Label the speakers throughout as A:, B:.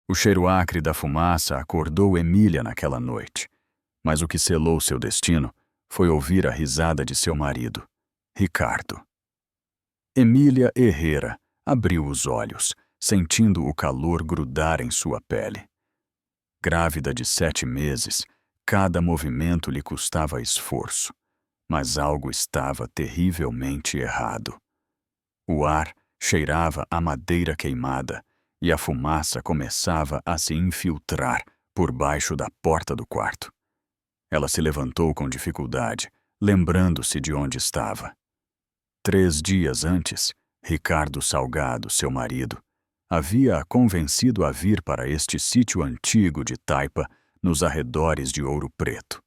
A: O cheiro acre da fumaça acordou Emília naquela noite, mas o que selou seu destino foi ouvir a risada de seu marido, Ricardo. Emília Herrera abriu os olhos, sentindo o calor grudar em sua pele. Grávida de 7 meses, cada movimento lhe custava esforço, mas algo estava terrivelmente errado. O ar cheirava a madeira queimada e a fumaça começava a se infiltrar por baixo da porta do quarto. Ela se levantou com dificuldade, lembrando-se de onde estava. 3 dias antes, Ricardo Salgado, seu marido, havia-a convencido a vir para este sítio antigo de Taipa, nos arredores de Ouro Preto.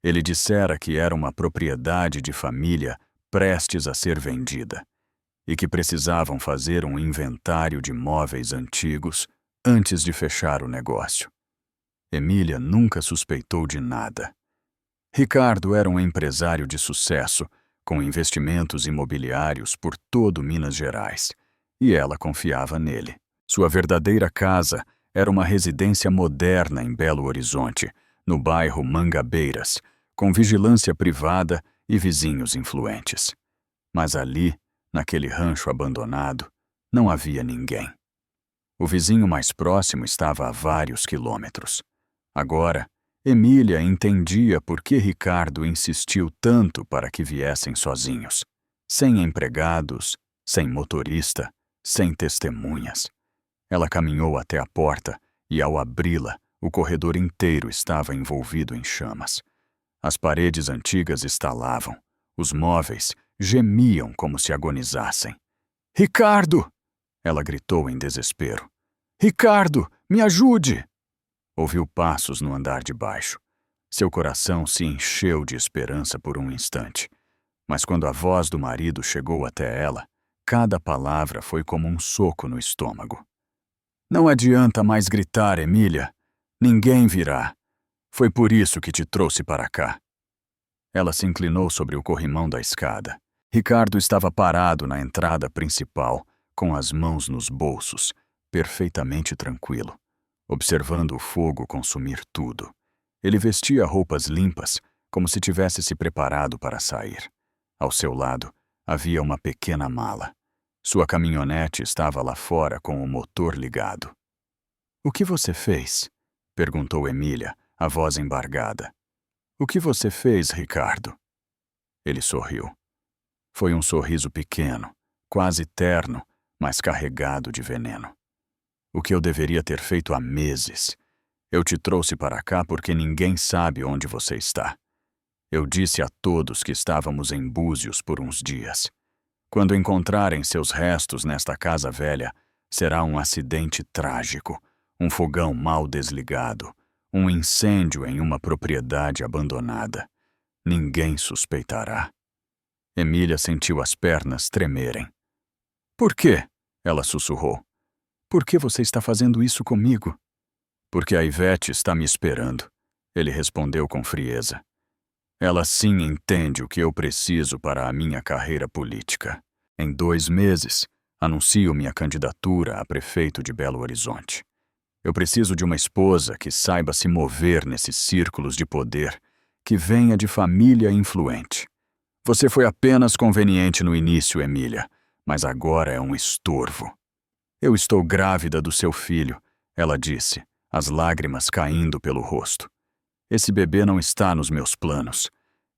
A: Ele dissera que era uma propriedade de família prestes a ser vendida e que precisavam fazer um inventário de móveis antigos antes de fechar o negócio. Emília nunca suspeitou de nada. Ricardo era um empresário de sucesso, com investimentos imobiliários por todo Minas Gerais, e ela confiava nele. Sua verdadeira casa era uma residência moderna em Belo Horizonte, no bairro Mangabeiras, com vigilância privada e vizinhos influentes. Mas ali, naquele rancho abandonado, não havia ninguém. O vizinho mais próximo estava a vários quilômetros. Agora, Emília entendia por que Ricardo insistiu tanto para que viessem sozinhos, sem empregados, sem motorista, sem testemunhas. Ela caminhou até a porta e, ao abri-la, o corredor inteiro estava envolvido em chamas. As paredes antigas estalavam, os móveis gemiam como se agonizassem. "Ricardo!" Ela gritou em desespero. "Ricardo, me ajude!" Ouviu passos no andar de baixo. Seu coração se encheu de esperança por um instante. Mas quando a voz do marido chegou até ela, cada palavra foi como um soco no estômago. "Não adianta mais gritar, Emília. Ninguém virá. Foi por isso que te trouxe para cá." Ela se inclinou sobre o corrimão da escada. Ricardo estava parado na entrada principal, com as mãos nos bolsos, perfeitamente tranquilo, observando o fogo consumir tudo. Ele vestia roupas limpas, como se tivesse se preparado para sair. Ao seu lado, havia uma pequena mala. Sua caminhonete estava lá fora com o motor ligado. "O que você fez?" perguntou Emília, a voz embargada. "O que você fez, Ricardo?" Ele sorriu. Foi um sorriso pequeno, quase terno, mas carregado de veneno. "O que eu deveria ter feito há meses. Eu te trouxe para cá porque ninguém sabe onde você está. Eu disse a todos que estávamos em Búzios por uns dias. Quando encontrarem seus restos nesta casa velha, será um acidente trágico, um fogão mal desligado, um incêndio em uma propriedade abandonada. Ninguém suspeitará." Emília sentiu as pernas tremerem. "Por quê?" ela sussurrou. "Por que você está fazendo isso comigo?" "Porque a Ivete está me esperando", ele respondeu com frieza. "Ela sim entende o que eu preciso para a minha carreira política. Em 2 meses, anuncio minha candidatura a prefeito de Belo Horizonte. Eu preciso de uma esposa que saiba se mover nesses círculos de poder, que venha de família influente. Você foi apenas conveniente no início, Emília, mas agora é um estorvo." "Eu estou grávida do seu filho", ela disse, as lágrimas caindo pelo rosto. "Esse bebê não está nos meus planos.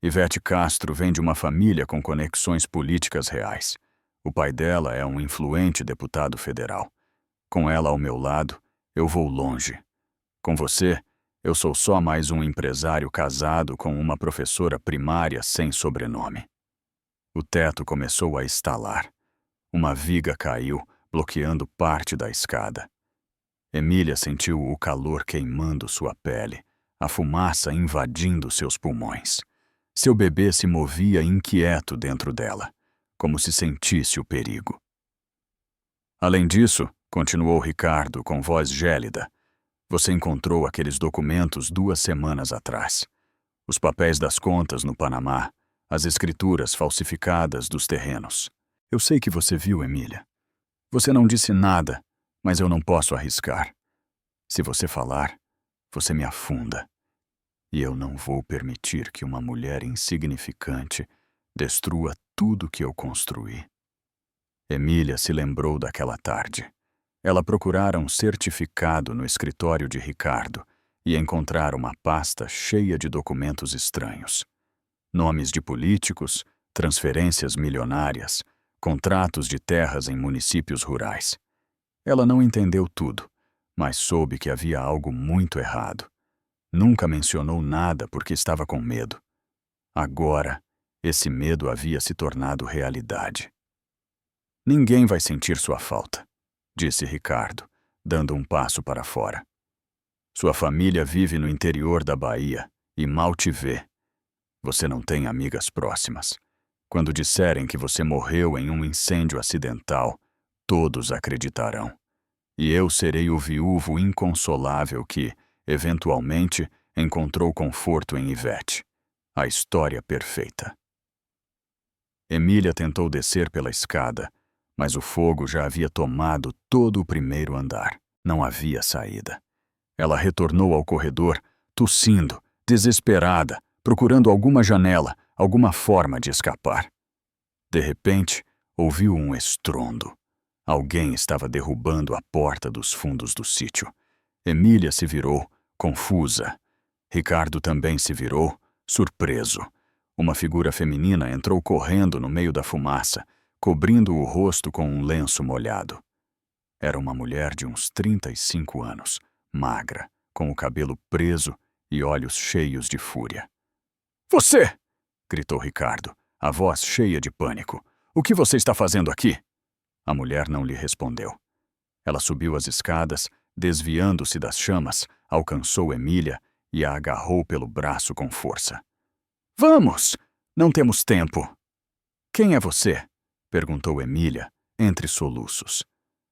A: Ivete Castro vem de uma família com conexões políticas reais. O pai dela é um influente deputado federal. Com ela ao meu lado, eu vou longe. Com você, eu sou só mais um empresário casado com uma professora primária sem sobrenome." O teto começou a estalar. Uma viga caiu, bloqueando parte da escada. Emília sentiu o calor queimando sua pele, a fumaça invadindo seus pulmões. Seu bebê se movia inquieto dentro dela, como se sentisse o perigo. "Além disso", continuou Ricardo com voz gélida, "você encontrou aqueles documentos 2 semanas atrás. Os papéis das contas no Panamá, as escrituras falsificadas dos terrenos. Eu sei que você viu, Emília. Você não disse nada, mas eu não posso arriscar. Se você falar, você me afunda. E eu não vou permitir que uma mulher insignificante destrua tudo que eu construí. Emília se lembrou daquela tarde. Ela procurara um certificado no escritório de Ricardo e encontrara uma pasta cheia de documentos estranhos. Nomes de políticos, transferências milionárias, contratos de terras em municípios rurais. Ela não entendeu tudo, mas soube que havia algo muito errado. Nunca mencionou nada porque estava com medo. Agora, esse medo havia se tornado realidade. Ninguém vai sentir sua falta, disse Ricardo, dando um passo para fora. Sua família vive no interior da Bahia e mal te vê. Você não tem amigas próximas. Quando disserem que você morreu em um incêndio acidental, todos acreditarão. E eu serei o viúvo inconsolável que, eventualmente, encontrou conforto em Ivete. A história perfeita. Emília tentou descer pela escada, mas o fogo já havia tomado todo o primeiro andar. Não havia saída. Ela retornou ao corredor, tossindo, desesperada, procurando alguma janela, alguma forma de escapar. De repente, ouviu um estrondo. Alguém estava derrubando a porta dos fundos do sítio. Emília se virou, confusa. Ricardo também se virou, surpreso. Uma figura feminina entrou correndo no meio da fumaça, cobrindo o rosto com um lenço molhado. Era uma mulher de uns 35 anos, magra, com o cabelo preso e olhos cheios de fúria. "Você!" gritou Ricardo, a voz cheia de pânico. "O que você está fazendo aqui?" A mulher não lhe respondeu. Ela subiu as escadas, desviando-se das chamas, alcançou Emília e a agarrou pelo braço com força. "Vamos! Não temos tempo!" "Quem é você?" perguntou Emília, entre soluços.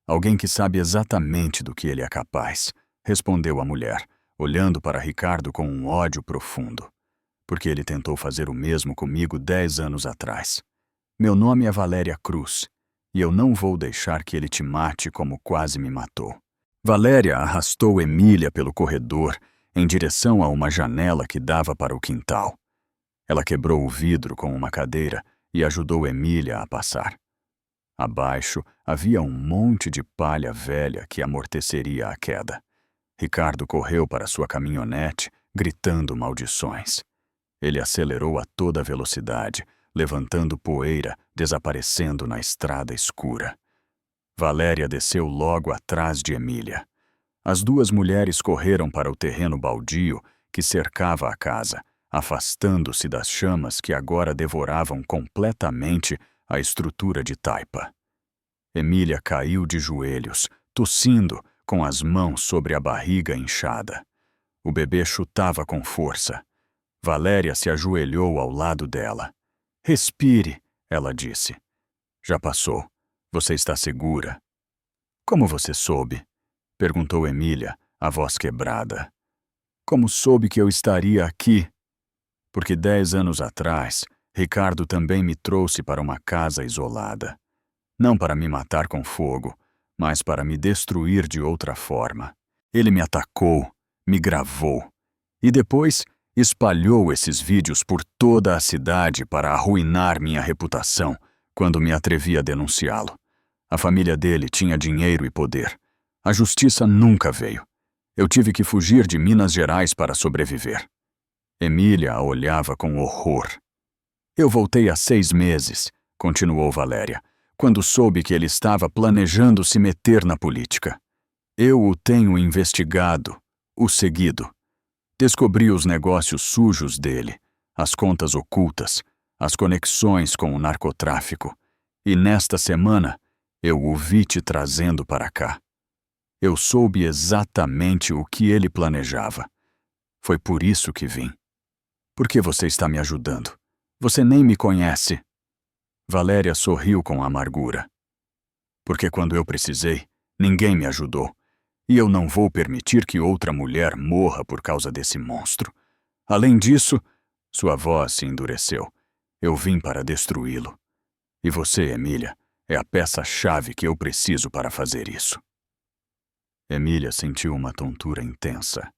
A: "Alguém que sabe exatamente do que ele é capaz", respondeu a mulher, olhando para Ricardo com um ódio profundo. "Porque ele tentou fazer o mesmo comigo 10 anos atrás. Meu nome é Valéria Cruz, e eu não vou deixar que ele te mate como quase me matou." Valéria arrastou Emília pelo corredor, em direção a uma janela que dava para o quintal. Ela quebrou o vidro com uma cadeira e ajudou Emília a passar. Abaixo havia um monte de palha velha que amorteceria a queda. Ricardo correu para sua caminhonete, gritando maldições. Ele acelerou a toda velocidade, levantando poeira, desaparecendo na estrada escura. Valéria desceu logo atrás de Emília. As duas mulheres correram para o terreno baldio que cercava a casa, afastando-se das chamas que agora devoravam completamente a estrutura de taipa. Emília caiu de joelhos, tossindo, com as mãos sobre a barriga inchada. O bebê chutava com força. Valéria se ajoelhou ao lado dela. "Respire", ela disse. "Já passou. Você está segura." "Como você soube?" perguntou Emília, a voz quebrada. "Como soube que eu estaria aqui?" "Porque 10 anos atrás, Ricardo também me trouxe para uma casa isolada. Não para me matar com fogo, mas para me destruir de outra forma. Ele me atacou, me gravou, e depois espalhou esses vídeos por toda a cidade para arruinar minha reputação quando me atrevi a denunciá-lo. A família dele tinha dinheiro e poder. A justiça nunca veio. Eu tive que fugir de Minas Gerais para sobreviver." Emília a olhava com horror. "Eu voltei há 6 meses", continuou Valéria, "quando soube que ele estava planejando se meter na política. Eu o tenho investigado, o seguido. Descobri os negócios sujos dele, as contas ocultas, as conexões com o narcotráfico. E nesta semana, eu o vi te trazendo para cá. Eu soube exatamente o que ele planejava. Foi por isso que vim. Por que você está me ajudando? Você nem me conhece." Valéria sorriu com amargura. "Porque quando eu precisei, ninguém me ajudou. E eu não vou permitir que outra mulher morra por causa desse monstro. Além disso," sua voz se endureceu, "eu vim para destruí-lo. E você, Emília, é a peça-chave que eu preciso para fazer isso." Emília sentiu uma tontura intensa.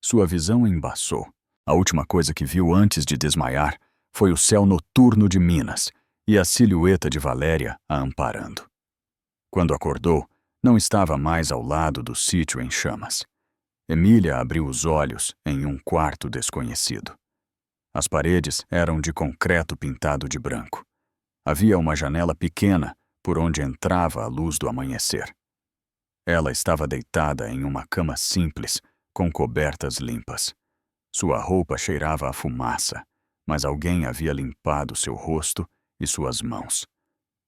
A: Sua visão embaçou. A última coisa que viu antes de desmaiar foi o céu noturno de Minas e a silhueta de Valéria a amparando. Quando acordou, não estava mais ao lado do sítio em chamas. Emília abriu os olhos em um quarto desconhecido. As paredes eram de concreto pintado de branco. Havia uma janela pequena por onde entrava a luz do amanhecer. Ela estava deitada em uma cama simples, com cobertas limpas. Sua roupa cheirava a fumaça, mas alguém havia limpado seu rosto e suas mãos.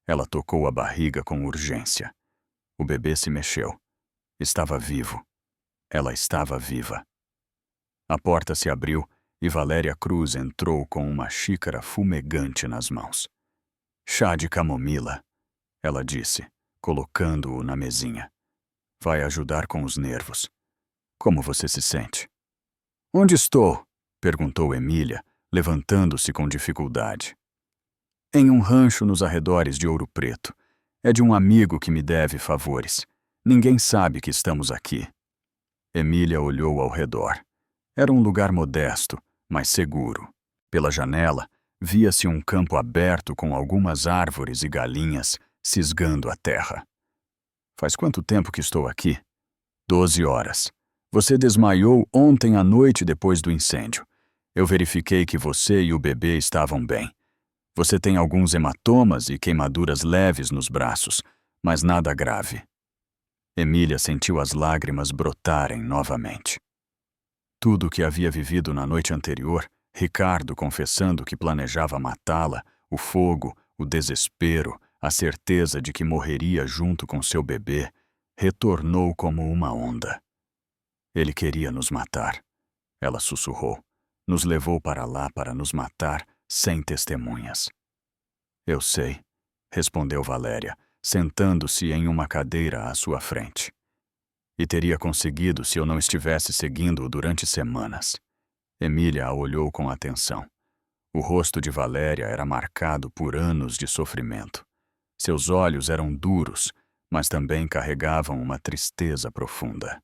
A: Ela tocou a barriga com urgência. O bebê se mexeu. Estava vivo. Ela estava viva. A porta se abriu e Valéria Cruz entrou com uma xícara fumegante nas mãos. Chá de camomila, ela disse, colocando-o na mesinha. Vai ajudar com os nervos. Como você se sente? Onde estou? Perguntou Emília, levantando-se com dificuldade. Em um rancho nos arredores de Ouro Preto. É de um amigo que me deve favores. Ninguém sabe que estamos aqui. Emília olhou ao redor. Era um lugar modesto, mas seguro. Pela janela, via-se um campo aberto com algumas árvores e galinhas cisgando a terra. Faz quanto tempo que estou aqui? 12 horas. Você desmaiou ontem à noite depois do incêndio. Eu verifiquei que você e o bebê estavam bem. Você tem alguns hematomas e queimaduras leves nos braços, mas nada grave. Emília sentiu as lágrimas brotarem novamente. Tudo o que havia vivido na noite anterior, Ricardo confessando que planejava matá-la, o fogo, o desespero, a certeza de que morreria junto com seu bebê, retornou como uma onda. Ele queria nos matar. Ela sussurrou. Nos levou para lá para nos matar, sem testemunhas. Eu sei, respondeu Valéria, sentando-se em uma cadeira à sua frente. E teria conseguido se eu não estivesse seguindo-o durante semanas. Emília a olhou com atenção. O rosto de Valéria era marcado por anos de sofrimento. Seus olhos eram duros, mas também carregavam uma tristeza profunda.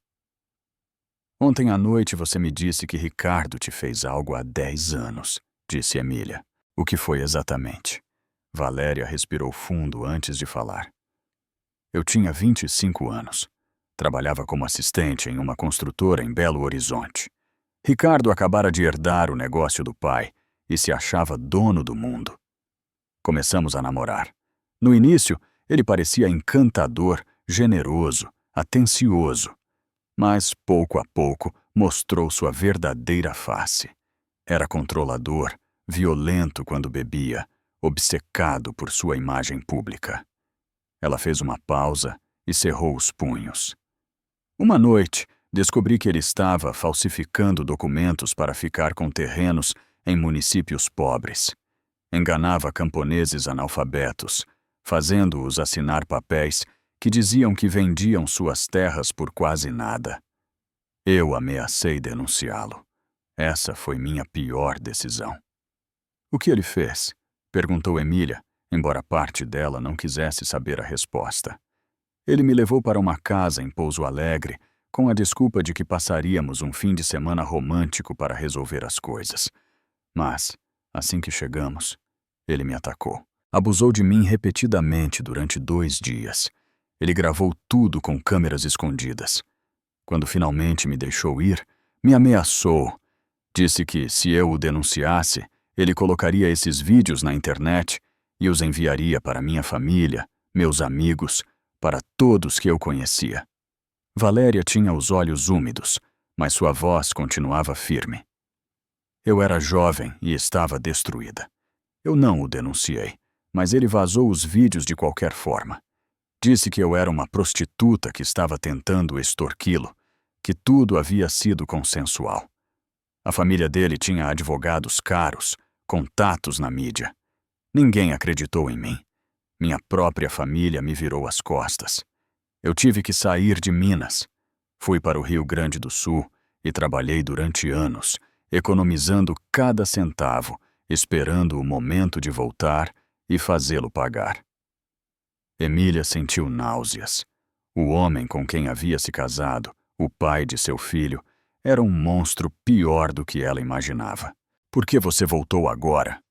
A: Ontem à noite você me disse que Ricardo te fez algo há 10 anos, disse Emília. O que foi exatamente? Valéria respirou fundo antes de falar. Eu tinha 25 anos. Trabalhava como assistente em uma construtora em Belo Horizonte. Ricardo acabara de herdar o negócio do pai e se achava dono do mundo. Começamos a namorar. No início, ele parecia encantador, generoso, atencioso. Mas, pouco a pouco, mostrou sua verdadeira face. Era controlador, violento quando bebia, obcecado por sua imagem pública. Ela fez uma pausa e cerrou os punhos. Uma noite, descobri que ele estava falsificando documentos para ficar com terrenos em municípios pobres. Enganava camponeses analfabetos, fazendo-os assinar papéis que diziam que vendiam suas terras por quase nada. Eu ameacei denunciá-lo. Essa foi minha pior decisão. O que ele fez? Perguntou Emília, embora parte dela não quisesse saber a resposta. Ele me levou para uma casa em Pouso Alegre, com a desculpa de que passaríamos um fim de semana romântico para resolver as coisas. Mas, assim que chegamos, ele me atacou. Abusou de mim repetidamente durante 2 dias. Ele gravou tudo com câmeras escondidas. Quando finalmente me deixou ir, me ameaçou. Disse que, se eu o denunciasse, ele colocaria esses vídeos na internet e os enviaria para minha família, meus amigos, para todos que eu conhecia. Valéria tinha os olhos úmidos, mas sua voz continuava firme. Eu era jovem e estava destruída. Eu não o denunciei, mas ele vazou os vídeos de qualquer forma. Disse que eu era uma prostituta que estava tentando extorquí-lo, que tudo havia sido consensual. A família dele tinha advogados caros, contatos na mídia. Ninguém acreditou em mim. Minha própria família me virou as costas. Eu tive que sair de Minas. Fui para o Rio Grande do Sul e trabalhei durante anos, economizando cada centavo, esperando o momento de voltar e fazê-lo pagar. Emília sentiu náuseas. O homem com quem havia se casado, o pai de seu filho, era um monstro pior do que ela imaginava. Por que você voltou agora?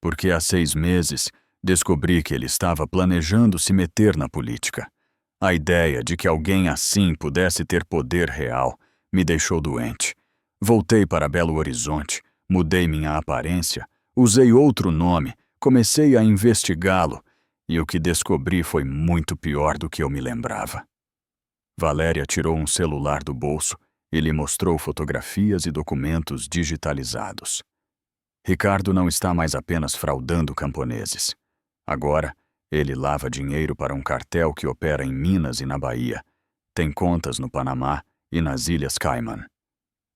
A: Porque há 6 meses descobri que ele estava planejando se meter na política. A ideia de que alguém assim pudesse ter poder real me deixou doente. Voltei para Belo Horizonte, mudei minha aparência, usei outro nome, comecei a investigá-lo, e o que descobri foi muito pior do que eu me lembrava. Valéria tirou um celular do bolso e lhe mostrou fotografias e documentos digitalizados. Ricardo não está mais apenas fraudando camponeses. Agora, ele lava dinheiro para um cartel que opera em Minas e na Bahia. Tem contas no Panamá e nas Ilhas Cayman.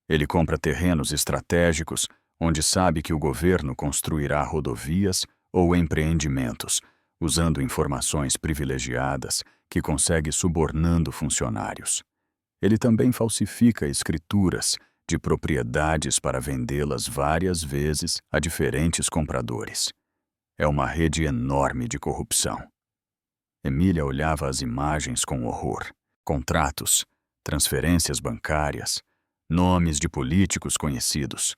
A: Ele compra terrenos estratégicos onde sabe que o governo construirá rodovias ou empreendimentos, usando informações privilegiadas que consegue subornando funcionários. Ele também falsifica escrituras de propriedades para vendê-las várias vezes a diferentes compradores. É uma rede enorme de corrupção. Emília olhava as imagens com horror. Contratos, transferências bancárias, nomes de políticos conhecidos,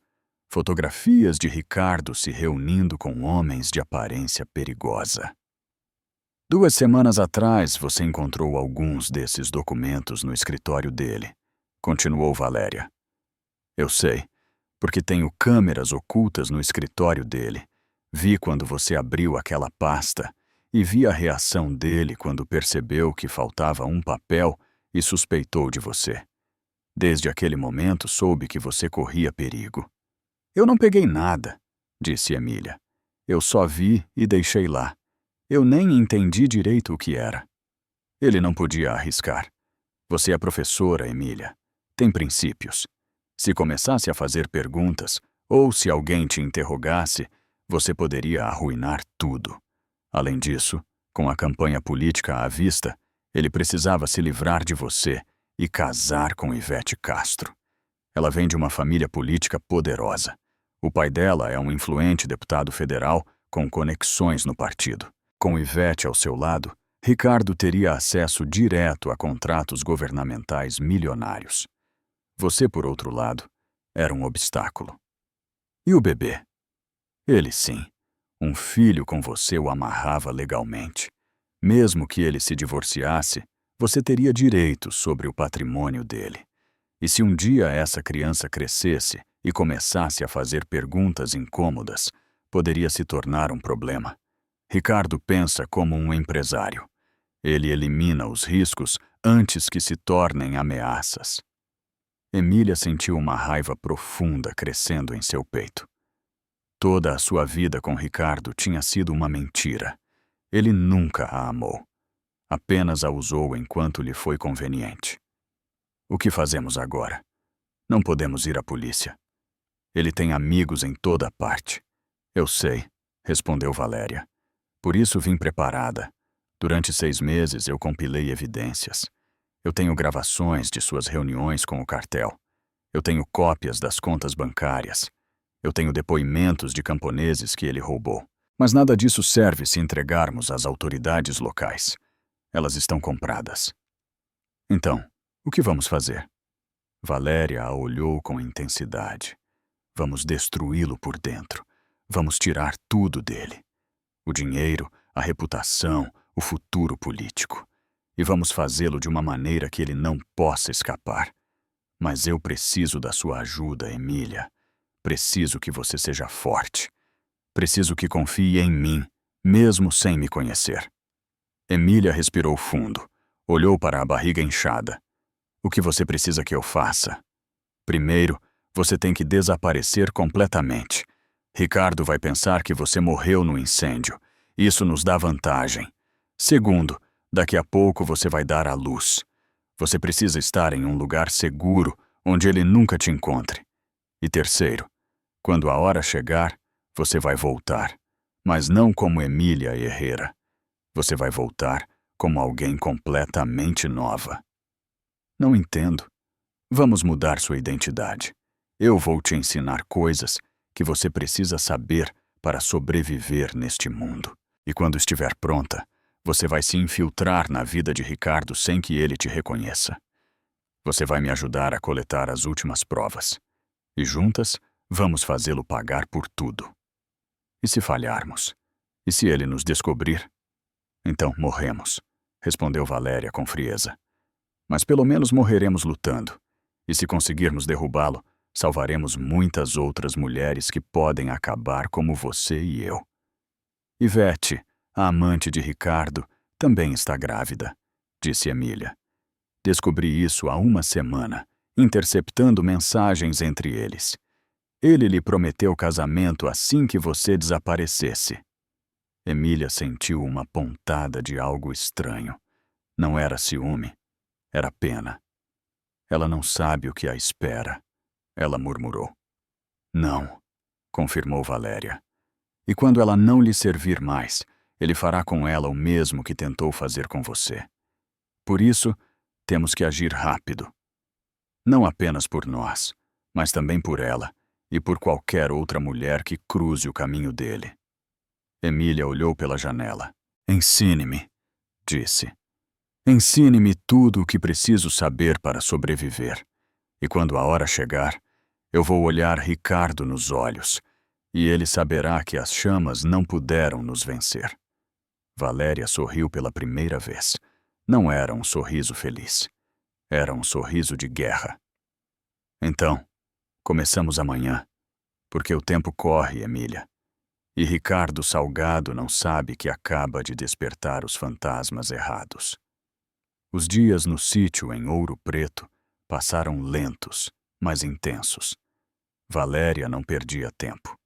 A: fotografias de Ricardo se reunindo com homens de aparência perigosa. 2 semanas atrás, você encontrou alguns desses documentos no escritório dele, continuou Valéria. Eu sei, porque tenho câmeras ocultas no escritório dele. Vi quando você abriu aquela pasta e vi a reação dele quando percebeu que faltava um papel e suspeitou de você. Desde aquele momento soube que você corria perigo. Eu não peguei nada, disse Emília. Eu só vi e deixei lá. Eu nem entendi direito o que era. Ele não podia arriscar. Você é professora, Emília. Tem princípios. Se começasse a fazer perguntas, ou se alguém te interrogasse, você poderia arruinar tudo. Além disso, com a campanha política à vista, ele precisava se livrar de você e casar com Ivete Castro. Ela vem de uma família política poderosa. O pai dela é um influente deputado federal com conexões no partido. Com Ivete ao seu lado, Ricardo teria acesso direto a contratos governamentais milionários. Você, por outro lado, era um obstáculo. E o bebê? Ele sim. Um filho com você o amarrava legalmente. Mesmo que ele se divorciasse, você teria direitos sobre o patrimônio dele. E se um dia essa criança crescesse e começasse a fazer perguntas incômodas, poderia se tornar um problema. Ricardo pensa como um empresário. Ele elimina os riscos antes que se tornem ameaças. Emília sentiu uma raiva profunda crescendo em seu peito. Toda a sua vida com Ricardo tinha sido uma mentira. Ele nunca a amou. Apenas a usou enquanto lhe foi conveniente. O que fazemos agora? Não podemos ir à polícia. Ele tem amigos em toda parte. Eu sei, respondeu Valéria. Por isso vim preparada. Durante 6 meses eu compilei evidências. Eu tenho gravações de suas reuniões com o cartel. Eu tenho cópias das contas bancárias. Eu tenho depoimentos de camponeses que ele roubou. Mas nada disso serve se entregarmos às autoridades locais. Elas estão compradas. Então, o que vamos fazer? Valéria a olhou com intensidade. Vamos destruí-lo por dentro. Vamos tirar tudo dele. O dinheiro, a reputação, o futuro político. E vamos fazê-lo de uma maneira que ele não possa escapar. Mas eu preciso da sua ajuda, Emília. Preciso que você seja forte. Preciso que confie em mim, mesmo sem me conhecer. Emília respirou fundo. Olhou para a barriga inchada. O que você precisa que eu faça? Primeiro, você tem que desaparecer completamente. Ricardo vai pensar que você morreu no incêndio. Isso nos dá vantagem. Segundo, daqui a pouco você vai dar à luz. Você precisa estar em um lugar seguro, onde ele nunca te encontre. E terceiro, quando a hora chegar, você vai voltar. Mas não como Emília Herrera. Você vai voltar como alguém completamente nova. Não entendo. Vamos mudar sua identidade. Eu vou te ensinar coisas que você precisa saber para sobreviver neste mundo. E quando estiver pronta, Você vai se infiltrar na vida de Ricardo sem que ele te reconheça. Você vai me ajudar a coletar as últimas provas. E juntas, vamos fazê-lo pagar por tudo. E se falharmos? E se ele nos descobrir? Então morremos, respondeu Valéria com frieza. Mas pelo menos morreremos lutando. E se conseguirmos derrubá-lo, salvaremos muitas outras mulheres que podem acabar como você e eu. Ivete, a amante de Ricardo, também está grávida, disse Emília. Descobri isso há uma semana, interceptando mensagens entre eles. Ele lhe prometeu casamento assim que você desaparecesse. Emília sentiu uma pontada de algo estranho. Não era ciúme, era pena. Ela não sabe o que a espera, ela murmurou. Não, confirmou Valéria. E quando ela não lhe servir mais, ele fará com ela o mesmo que tentou fazer com você. Por isso, temos que agir rápido. Não apenas por nós, mas também por ela e por qualquer outra mulher que cruze o caminho dele. Emília olhou pela janela. Ensine-me, disse. Ensine-me tudo o que preciso saber para sobreviver. E quando a hora chegar, eu vou olhar Ricardo nos olhos, e ele saberá que as chamas não puderam nos vencer. Valéria sorriu pela primeira vez. Não era um sorriso feliz. Era um sorriso de guerra. Então, começamos amanhã, porque o tempo corre, Emília. E Ricardo Salgado não sabe que acaba de despertar os fantasmas errados. Os dias no sítio em Ouro Preto passaram lentos, mas intensos. Valéria não perdia tempo.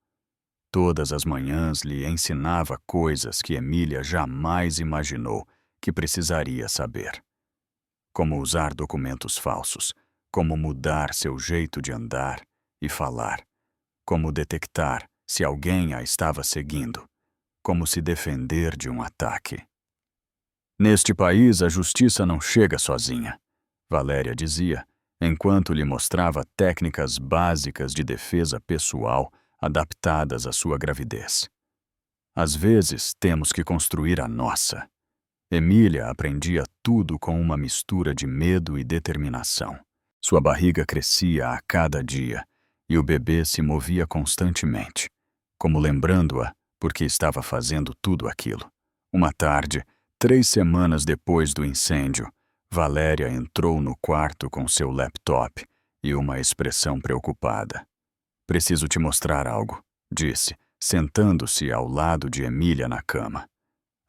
A: Todas as manhãs lhe ensinava coisas que Emília jamais imaginou que precisaria saber. Como usar documentos falsos, como mudar seu jeito de andar e falar, como detectar se alguém a estava seguindo, como se defender de um ataque. Neste país, a justiça não chega sozinha, Valéria dizia, enquanto lhe mostrava técnicas básicas de defesa pessoal adaptadas à sua gravidez. Às vezes, temos que construir a nossa. Emília aprendia tudo com uma mistura de medo e determinação. Sua barriga crescia a cada dia e o bebê se movia constantemente, como lembrando-a porque estava fazendo tudo aquilo. Uma tarde, 3 semanas depois do incêndio, Valéria entrou no quarto com seu laptop e uma expressão preocupada. Preciso te mostrar algo, disse, sentando-se ao lado de Emília na cama.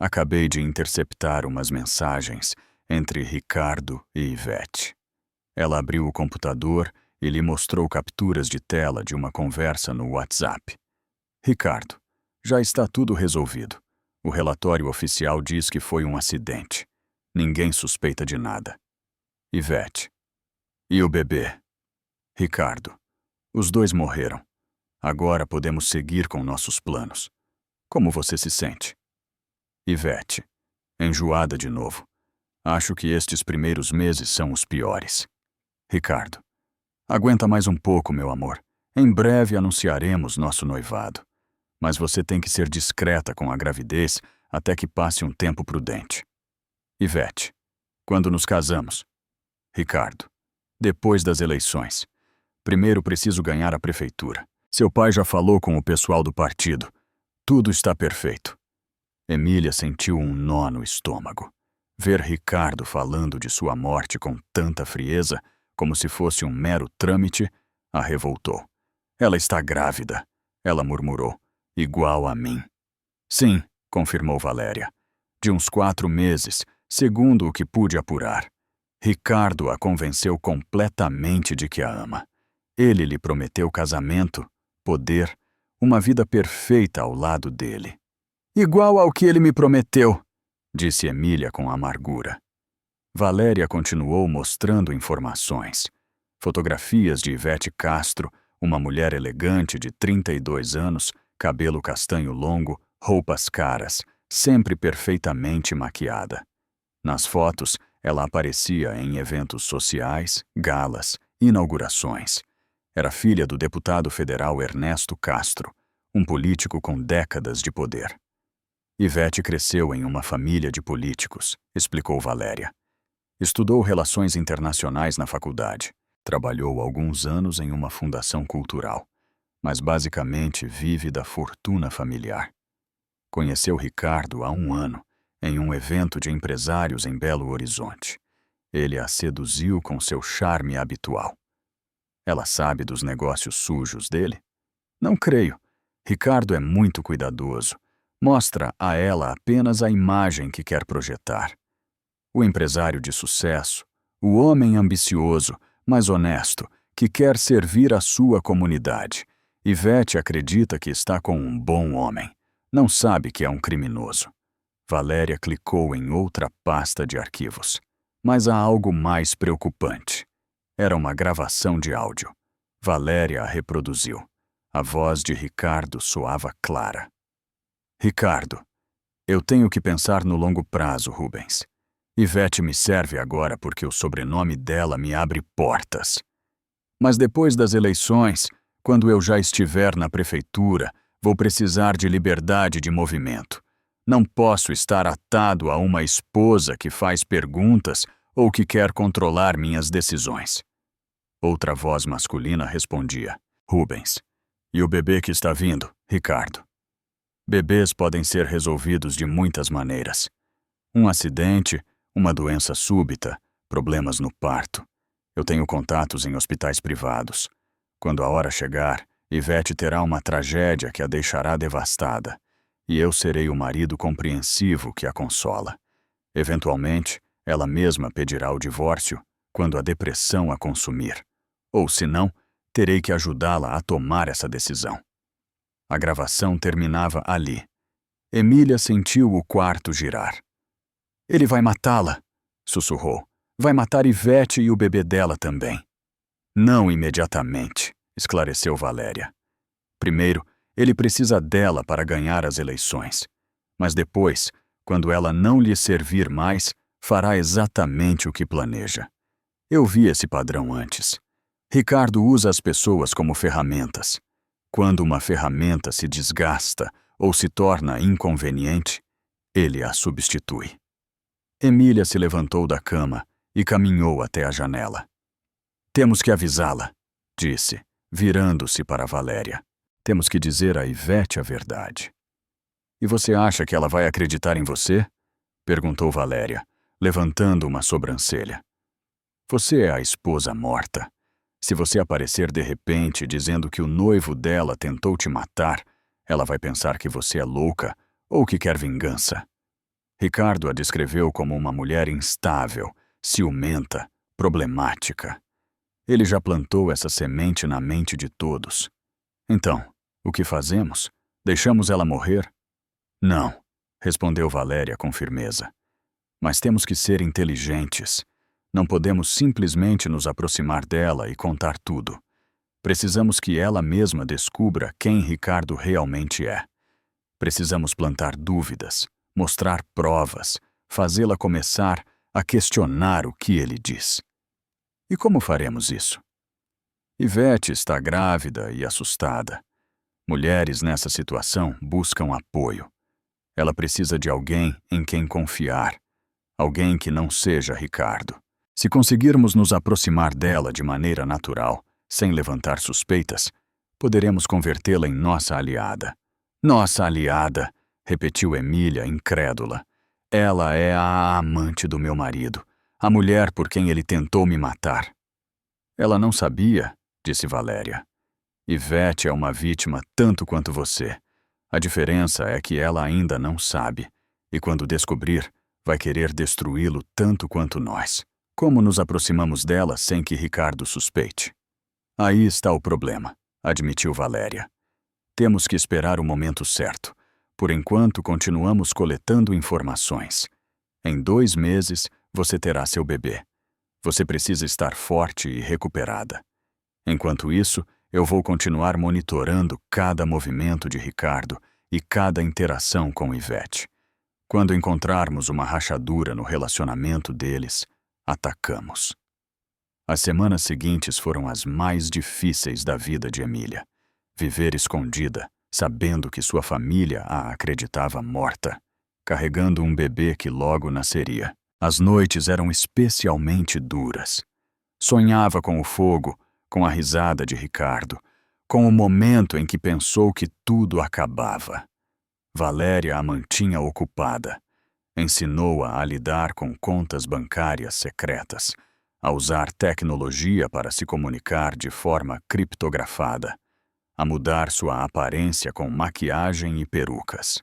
A: Acabei de interceptar umas mensagens entre Ricardo e Ivete. Ela abriu o computador e lhe mostrou capturas de tela de uma conversa no WhatsApp. Ricardo, já está tudo resolvido. O relatório oficial diz que foi um acidente. Ninguém suspeita de nada. Ivete. E o bebê? Ricardo. Os 2 morreram. Agora podemos seguir com nossos planos. Como você se sente? Ivete. Enjoada de novo. Acho que estes primeiros meses são os piores. Ricardo. Aguenta mais um pouco, meu amor. Em breve anunciaremos nosso noivado. Mas você tem que ser discreta com a gravidez até que passe um tempo prudente. Ivete. Quando nos casamos? Ricardo. Depois das eleições. Primeiro preciso ganhar a prefeitura. Seu pai já falou com o pessoal do partido. Tudo está perfeito. Emília sentiu um nó no estômago. Ver Ricardo falando de sua morte com tanta frieza, como se fosse um mero trâmite, a revoltou. Ela está grávida, ela murmurou, igual a mim. Sim, confirmou Valéria. De uns 4 meses, segundo o que pude apurar. Ricardo a convenceu completamente de que a ama. Ele lhe prometeu casamento, poder, uma vida perfeita ao lado dele. Igual ao que ele me prometeu, disse Emília com amargura. Valéria continuou mostrando informações. Fotografias de Ivete Castro, uma mulher elegante de 32 anos, cabelo castanho longo, roupas caras, sempre perfeitamente maquiada. Nas fotos, ela aparecia em eventos sociais, galas, inaugurações. Era filha do deputado federal Ernesto Castro, um político com décadas de poder. Ivete cresceu em uma família de políticos, explicou Valéria. Estudou relações internacionais na faculdade. Trabalhou alguns anos em uma fundação cultural, mas basicamente vive da fortuna familiar. Conheceu Ricardo há um ano, em um evento de empresários em Belo Horizonte. Ele a seduziu com seu charme habitual. Ela sabe dos negócios sujos dele? Não creio. Ricardo é muito cuidadoso. Mostra a ela apenas a imagem que quer projetar. O empresário de sucesso, o homem ambicioso, mas honesto, que quer servir a sua comunidade. Ivete acredita que está com um bom homem. Não sabe que é um criminoso. Valéria clicou em outra pasta de arquivos. Mas há algo mais preocupante. Era uma gravação de áudio. Valéria a reproduziu. A voz de Ricardo soava clara. Ricardo, eu tenho que pensar no longo prazo, Rubens. Ivete me serve agora porque o sobrenome dela me abre portas. Mas depois das eleições, quando eu já estiver na prefeitura, vou precisar de liberdade de movimento. Não posso estar atado a uma esposa que faz perguntas ou que quer controlar minhas decisões. Outra voz masculina respondia. Rubens. E o bebê que está vindo, Ricardo? Bebês podem ser resolvidos de muitas maneiras. Um acidente, uma doença súbita, problemas no parto. Eu tenho contatos em hospitais privados. Quando a hora chegar, Ivete terá uma tragédia que a deixará devastada. E eu serei o marido compreensivo que a consola. Eventualmente, ela mesma pedirá o divórcio quando a depressão a consumir. Ou, se não, terei que ajudá-la a tomar essa decisão. A gravação terminava ali. Emília sentiu o quarto girar. Ele vai matá-la, sussurrou. Vai matar Ivete e o bebê dela também. Não imediatamente, esclareceu Valéria. Primeiro, ele precisa dela para ganhar as eleições. Mas depois, quando ela não lhe servir mais, fará exatamente o que planeja. Eu vi esse padrão antes. Ricardo usa as pessoas como ferramentas. Quando uma ferramenta se desgasta ou se torna inconveniente, ele a substitui. Emília se levantou da cama e caminhou até a janela. Temos que avisá-la, disse, virando-se para Valéria. Temos que dizer a Ivete a verdade. E você acha que ela vai acreditar em você? Perguntou Valéria, levantando uma sobrancelha. Você é a esposa morta. Se você aparecer de repente dizendo que o noivo dela tentou te matar, ela vai pensar que você é louca ou que quer vingança. Ricardo a descreveu como uma mulher instável, ciumenta, problemática. Ele já plantou essa semente na mente de todos. Então, o que fazemos? Deixamos ela morrer? Não, respondeu Valéria com firmeza. Mas temos que ser inteligentes. Não podemos simplesmente nos aproximar dela e contar tudo. Precisamos que ela mesma descubra quem Ricardo realmente é. Precisamos plantar dúvidas, mostrar provas, fazê-la começar a questionar o que ele diz. E como faremos isso? Ivete está grávida e assustada. Mulheres nessa situação buscam apoio. Ela precisa de alguém em quem confiar, alguém que não seja Ricardo. Se conseguirmos nos aproximar dela de maneira natural, sem levantar suspeitas, poderemos convertê-la em nossa aliada. Nossa aliada, repetiu Emília, incrédula. Ela é a amante do meu marido, a mulher por quem ele tentou me matar. Ela não sabia, disse Valéria. Ivete é uma vítima tanto quanto você. A diferença é que ela ainda não sabe, e quando descobrir, vai querer destruí-lo tanto quanto nós. Como nos aproximamos dela sem que Ricardo suspeite? Aí está o problema, admitiu Valéria. Temos que esperar o momento certo. Por enquanto, continuamos coletando informações. Em 2 meses, você terá seu bebê. Você precisa estar forte e recuperada. Enquanto isso, eu vou continuar monitorando cada movimento de Ricardo e cada interação com Ivete. Quando encontrarmos uma rachadura no relacionamento deles, atacamos. As semanas seguintes foram as mais difíceis da vida de Emília. Viver escondida, sabendo que sua família a acreditava morta. carregando um bebê que logo nasceria. As noites eram especialmente duras. Sonhava com o fogo, com a risada de Ricardo, com o momento em que pensou que tudo acabava. Valéria a mantinha ocupada. Ensinou-a a lidar com contas bancárias secretas, a usar tecnologia para se comunicar de forma criptografada, a mudar sua aparência com maquiagem e perucas.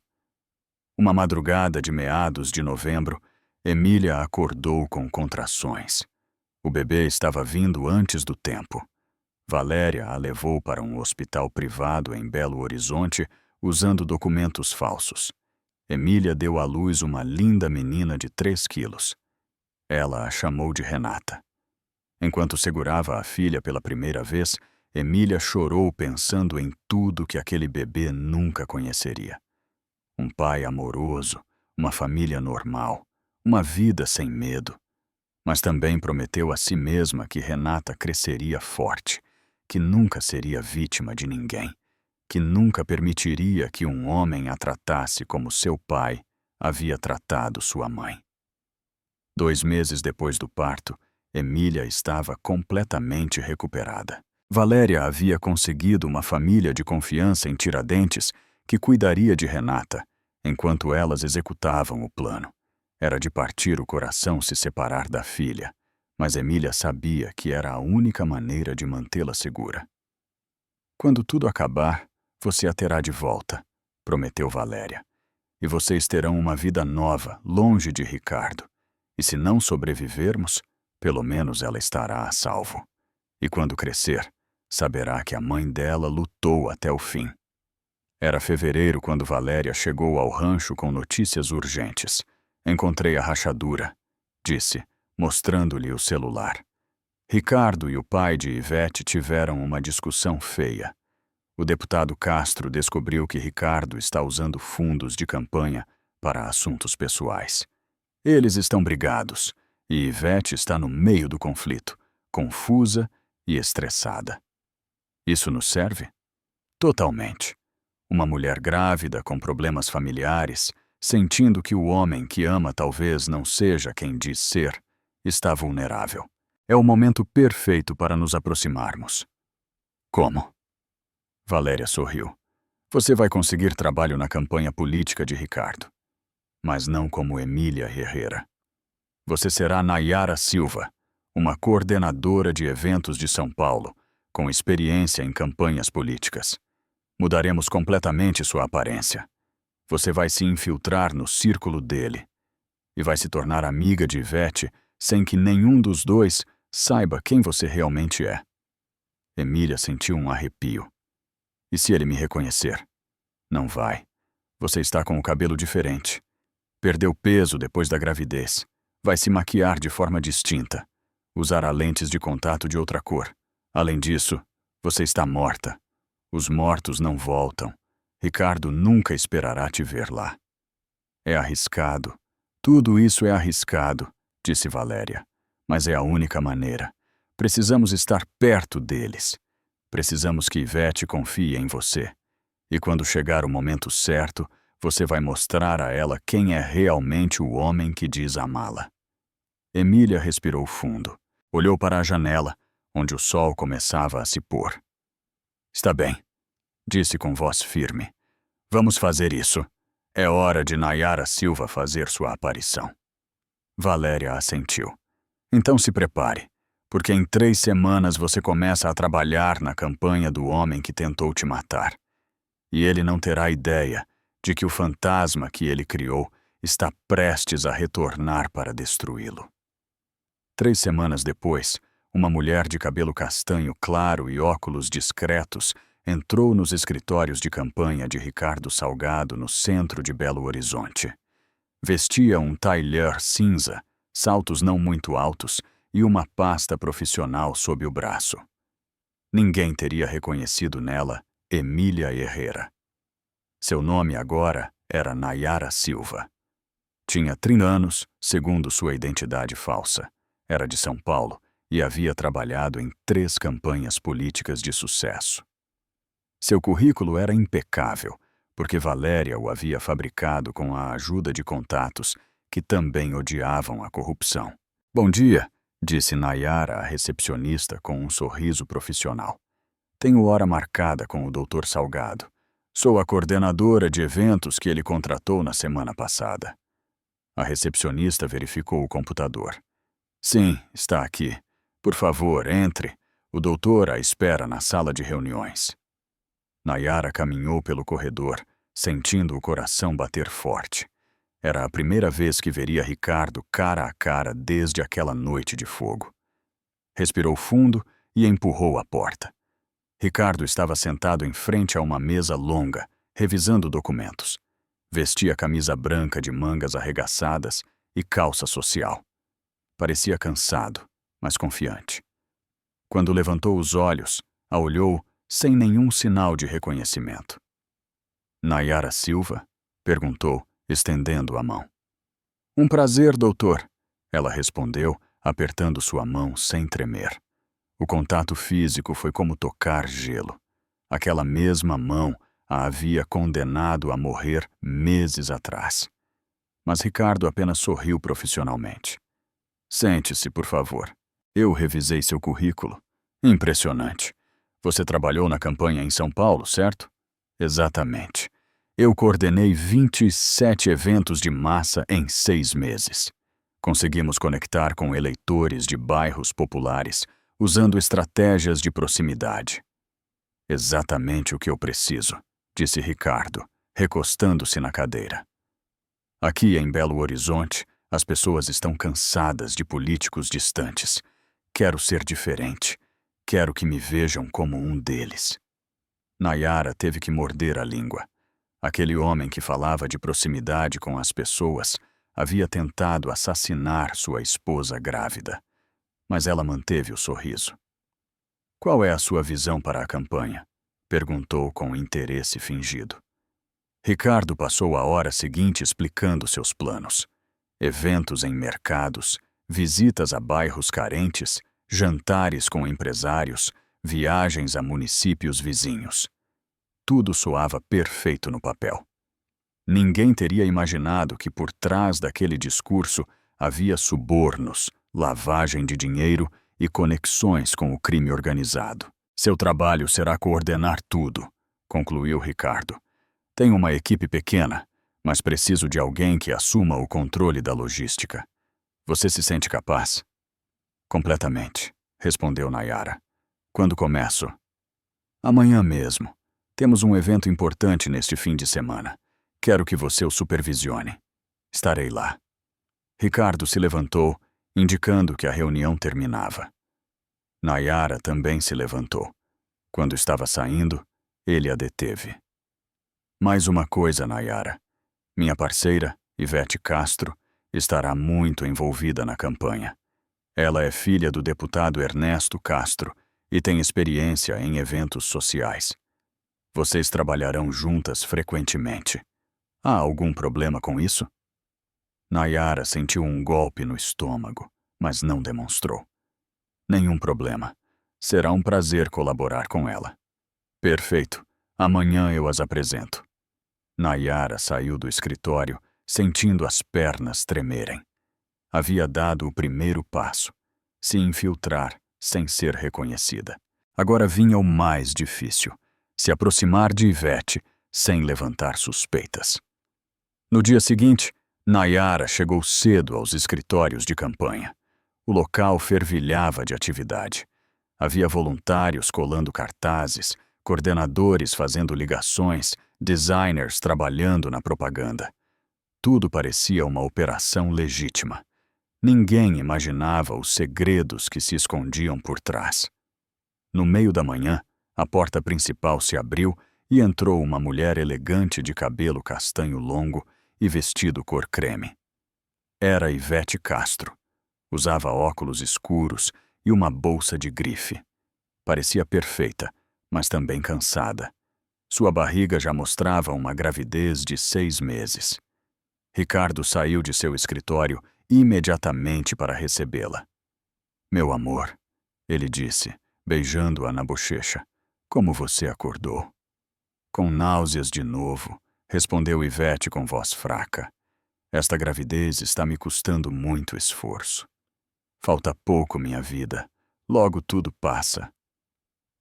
A: Uma madrugada de meados de novembro, Emília acordou com contrações. O bebê estava vindo antes do tempo. Valéria a levou para um hospital privado em Belo Horizonte usando documentos falsos. Emília deu à luz uma linda menina de 3 quilos. Ela a chamou de Renata. Enquanto segurava a filha pela primeira vez, Emília chorou pensando em tudo que aquele bebê nunca conheceria. Um pai amoroso, uma família normal, uma vida sem medo. Mas também prometeu a si mesma que Renata cresceria forte, que nunca seria vítima de ninguém, que nunca permitiria que um homem a tratasse como seu pai havia tratado sua mãe. 2 meses depois do parto, Emília estava completamente recuperada. Valéria havia conseguido uma família de confiança em Tiradentes que cuidaria de Renata, enquanto elas executavam o plano. Era de partir o coração se separar da filha, mas Emília sabia que era a única maneira de mantê-la segura. Quando tudo acabar, você a terá de volta, prometeu Valéria. E vocês terão uma vida nova, longe de Ricardo. E se não sobrevivermos, pelo menos ela estará a salvo. E quando crescer, saberá que a mãe dela lutou até o fim. Era fevereiro quando Valéria chegou ao rancho com notícias urgentes. Encontrei a rachadura, disse, mostrando-lhe o celular. Ricardo e o pai de Ivete tiveram uma discussão feia. O deputado Castro descobriu que Ricardo está usando fundos de campanha para assuntos pessoais. Eles estão brigados e Ivete está no meio do conflito, confusa e estressada. Isso nos serve? Totalmente. Uma mulher grávida com problemas familiares, sentindo que o homem que ama talvez não seja quem diz ser, está vulnerável. É o momento perfeito para nos aproximarmos. Como? Valéria sorriu. Você vai conseguir trabalho na campanha política de Ricardo. Mas não como Emília Herrera. Você será Nayara Silva, uma coordenadora de eventos de São Paulo, com experiência em campanhas políticas. Mudaremos completamente sua aparência. Você vai se infiltrar no círculo dele. E vai se tornar amiga de Ivete sem que nenhum dos dois saiba quem você realmente é. Emília sentiu um arrepio. E se ele me reconhecer? Não vai. Você está com o cabelo diferente. Perdeu peso depois da gravidez. Vai se maquiar de forma distinta. Usará lentes de contato de outra cor. Além disso, você está morta. Os mortos não voltam. Ricardo nunca esperará te ver lá. É arriscado. Tudo isso é arriscado, disse Valéria. Mas é a única maneira. Precisamos estar perto deles. Precisamos que Ivete confie em você. E quando chegar o momento certo, você vai mostrar a ela quem é realmente o homem que diz amá-la. Emília respirou fundo. Olhou para a janela, onde o sol começava a se pôr. Está bem, disse com voz firme. Vamos fazer isso. É hora de Nayara Silva fazer sua aparição. Valéria assentiu. Então se prepare. Porque em 3 semanas você começa a trabalhar na campanha do homem que tentou te matar. E ele não terá ideia de que o fantasma que ele criou está prestes a retornar para destruí-lo. 3 semanas depois, uma mulher de cabelo castanho claro e óculos discretos entrou nos escritórios de campanha de Ricardo Salgado no centro de Belo Horizonte. Vestia um tailleur cinza, saltos não muito altos e uma pasta profissional sob o braço. Ninguém teria reconhecido nela Emília Herrera. Seu nome agora era Nayara Silva. Tinha 30 anos, segundo sua identidade falsa. Era de São Paulo e havia trabalhado em 3 campanhas políticas de sucesso. Seu currículo era impecável, porque Valéria o havia fabricado com a ajuda de contatos que também odiavam a corrupção. Bom dia, disse Nayara à recepcionista com um sorriso profissional. Tenho hora marcada com o Dr. Salgado. Sou a coordenadora de eventos que ele contratou na semana passada. A recepcionista verificou o computador. Sim, está aqui. Por favor, entre. O doutor a espera na sala de reuniões. Nayara caminhou pelo corredor, sentindo o coração bater forte. Era a primeira vez que veria Ricardo cara a cara desde aquela noite de fogo. Respirou fundo e empurrou a porta. Ricardo estava sentado em frente a uma mesa longa, revisando documentos. Vestia camisa branca de mangas arregaçadas e calça social. Parecia cansado, mas confiante. Quando levantou os olhos, a olhou sem nenhum sinal de reconhecimento. Nayara Silva? Perguntou, estendendo a mão. Um prazer, doutor, ela respondeu, apertando sua mão sem tremer. O contato físico foi como tocar gelo. Aquela mesma mão a havia condenado a morrer meses atrás. Mas Ricardo apenas sorriu profissionalmente. Sente-se, por favor. Eu revisei seu currículo. Impressionante. Você trabalhou na campanha em São Paulo, certo? Exatamente. Eu coordenei 27 eventos de massa em 6 meses. Conseguimos conectar com eleitores de bairros populares, usando estratégias de proximidade. Exatamente o que eu preciso, disse Ricardo, recostando-se na cadeira. Aqui em Belo Horizonte, as pessoas estão cansadas de políticos distantes. Quero ser diferente. Quero que me vejam como um deles. Nayara teve que morder a língua. Aquele homem que falava de proximidade com as pessoas havia tentado assassinar sua esposa grávida. Mas ela manteve o sorriso. Qual é a sua visão para a campanha? Perguntou com interesse fingido. Ricardo passou a hora seguinte explicando seus planos. Eventos em mercados, visitas a bairros carentes, jantares com empresários, viagens a municípios vizinhos. Tudo soava perfeito no papel. Ninguém teria imaginado que por trás daquele discurso havia subornos, lavagem de dinheiro e conexões com o crime organizado. Seu trabalho será coordenar tudo, concluiu Ricardo. Tenho uma equipe pequena, mas preciso de alguém que assuma o controle da logística. Você se sente capaz? Completamente, respondeu Nayara. Quando começo? Amanhã mesmo. Temos um evento importante neste fim de semana. Quero que você o supervisione. Estarei lá. Ricardo se levantou, indicando que a reunião terminava. Nayara também se levantou. Quando estava saindo, ele a deteve. Mais uma coisa, Nayara. Minha parceira, Ivete Castro, estará muito envolvida na campanha. Ela é filha do deputado Ernesto Castro e tem experiência em eventos sociais. Vocês trabalharão juntas frequentemente. Há algum problema com isso? Nayara sentiu um golpe no estômago, mas não demonstrou. Nenhum problema. Será um prazer colaborar com ela. Perfeito. Amanhã eu as apresento. Nayara saiu do escritório, sentindo as pernas tremerem. Havia dado o primeiro passo, se infiltrar sem ser reconhecida. Agora vinha o mais difícil, se aproximar de Ivete sem levantar suspeitas. No dia seguinte, Nayara chegou cedo aos escritórios de campanha. O local fervilhava de atividade. Havia voluntários colando cartazes, coordenadores fazendo ligações, designers trabalhando na propaganda. Tudo parecia uma operação legítima. Ninguém imaginava os segredos que se escondiam por trás. No meio da manhã, a porta principal se abriu e entrou uma mulher elegante de cabelo castanho longo e vestido cor creme. Era Ivete Castro. Usava óculos escuros e uma bolsa de grife. Parecia perfeita, mas também cansada. Sua barriga já mostrava uma gravidez de 6 meses. Ricardo saiu de seu escritório imediatamente para recebê-la. Meu amor, ele disse, beijando-a na bochecha, como você acordou? Com náuseas de novo respondeu Ivete com voz fraca. Esta gravidez está me custando muito esforço. Falta pouco, minha vida. Logo tudo passa.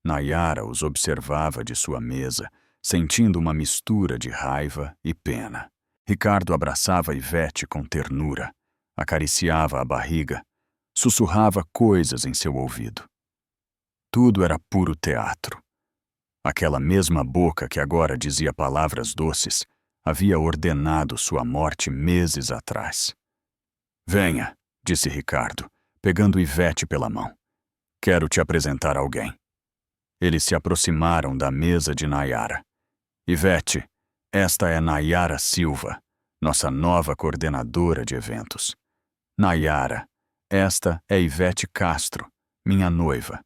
A: Nayara os observava de sua mesa, sentindo uma mistura de raiva e pena. Ricardo abraçava Ivete com ternura, acariciava a barriga, sussurrava coisas em seu ouvido. Tudo era puro teatro. Aquela mesma boca que agora dizia palavras doces havia ordenado sua morte meses atrás. Venha, disse Ricardo, pegando Ivete pela mão. Quero te apresentar alguém. Eles se aproximaram da mesa de Nayara. Ivete, esta é Nayara Silva, nossa nova coordenadora de eventos. Nayara, esta é Ivete Castro, minha noiva.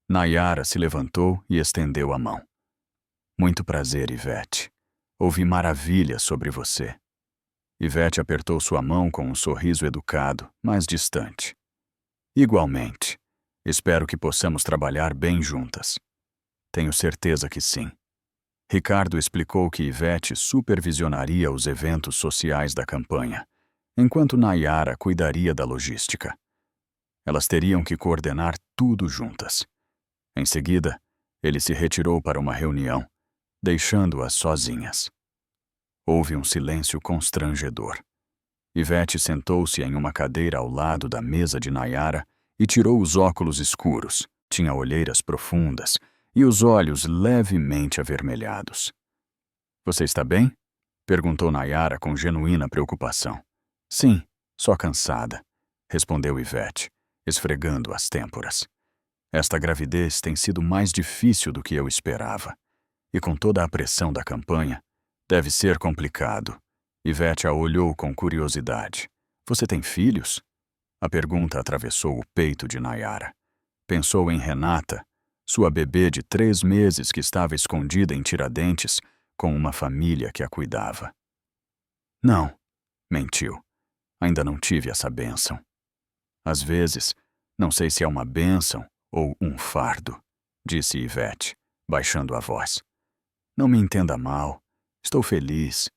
A: Nayara se levantou e estendeu a mão. Muito prazer, Ivete. Ouvi maravilhas sobre você. Ivete apertou sua mão com um sorriso educado, mas distante. Igualmente. Espero que possamos trabalhar bem juntas. Tenho certeza que sim. Ricardo explicou que Ivete supervisionaria os eventos sociais da campanha, enquanto Nayara cuidaria da logística. Elas teriam que coordenar tudo juntas. Em seguida, ele se retirou para uma reunião, deixando-as sozinhas. Houve um silêncio constrangedor. Ivete sentou-se em uma cadeira ao lado da mesa de Nayara e tirou os óculos escuros. Tinha olheiras profundas e os olhos levemente avermelhados. Você está bem? Perguntou Nayara com genuína preocupação. Sim, só cansada, respondeu Ivete, esfregando as têmporas. Esta gravidez tem sido mais difícil do que eu esperava. E com toda a pressão da campanha, deve ser complicado. Ivete a olhou com curiosidade. Você tem filhos? A pergunta atravessou o peito de Nayara. Pensou em Renata, sua bebê de 3 meses que estava escondida em Tiradentes com uma família que a cuidava. Não, mentiu. Ainda não tive essa bênção. Às vezes, não sei se é uma bênção ou um fardo, disse Ivete, baixando a voz. Não me entenda mal, estou feliz,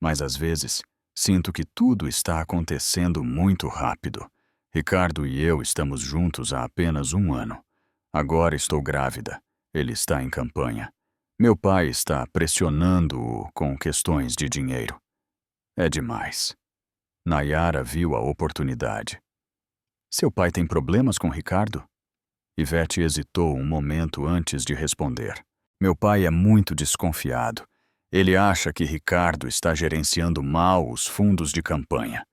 A: mas às vezes sinto que tudo está acontecendo muito rápido. Ricardo e eu estamos juntos há apenas 1 ano. Agora estou grávida, ele está em campanha. Meu pai está pressionando-o com questões de dinheiro. É demais. Nayara viu a oportunidade. Seu pai tem problemas com Ricardo? Ivete hesitou um momento antes de responder. Meu pai é muito desconfiado. Ele acha que Ricardo está gerenciando mal os fundos de campanha.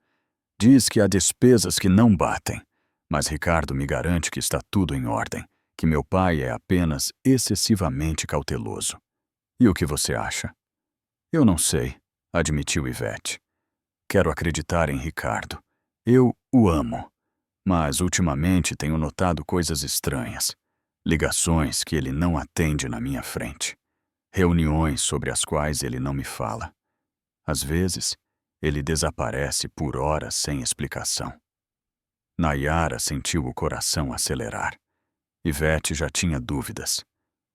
A: Diz que há despesas que não batem, mas Ricardo me garante que está tudo em ordem, que meu pai é apenas excessivamente cauteloso. E o que você acha? Eu não sei, admitiu Ivete. Quero acreditar em Ricardo. Eu o amo. Mas ultimamente tenho notado coisas estranhas. Ligações que ele não atende na minha frente. Reuniões sobre as quais ele não me fala. Às vezes, ele desaparece por horas sem explicação. Nayara sentiu o coração acelerar. Ivete já tinha dúvidas.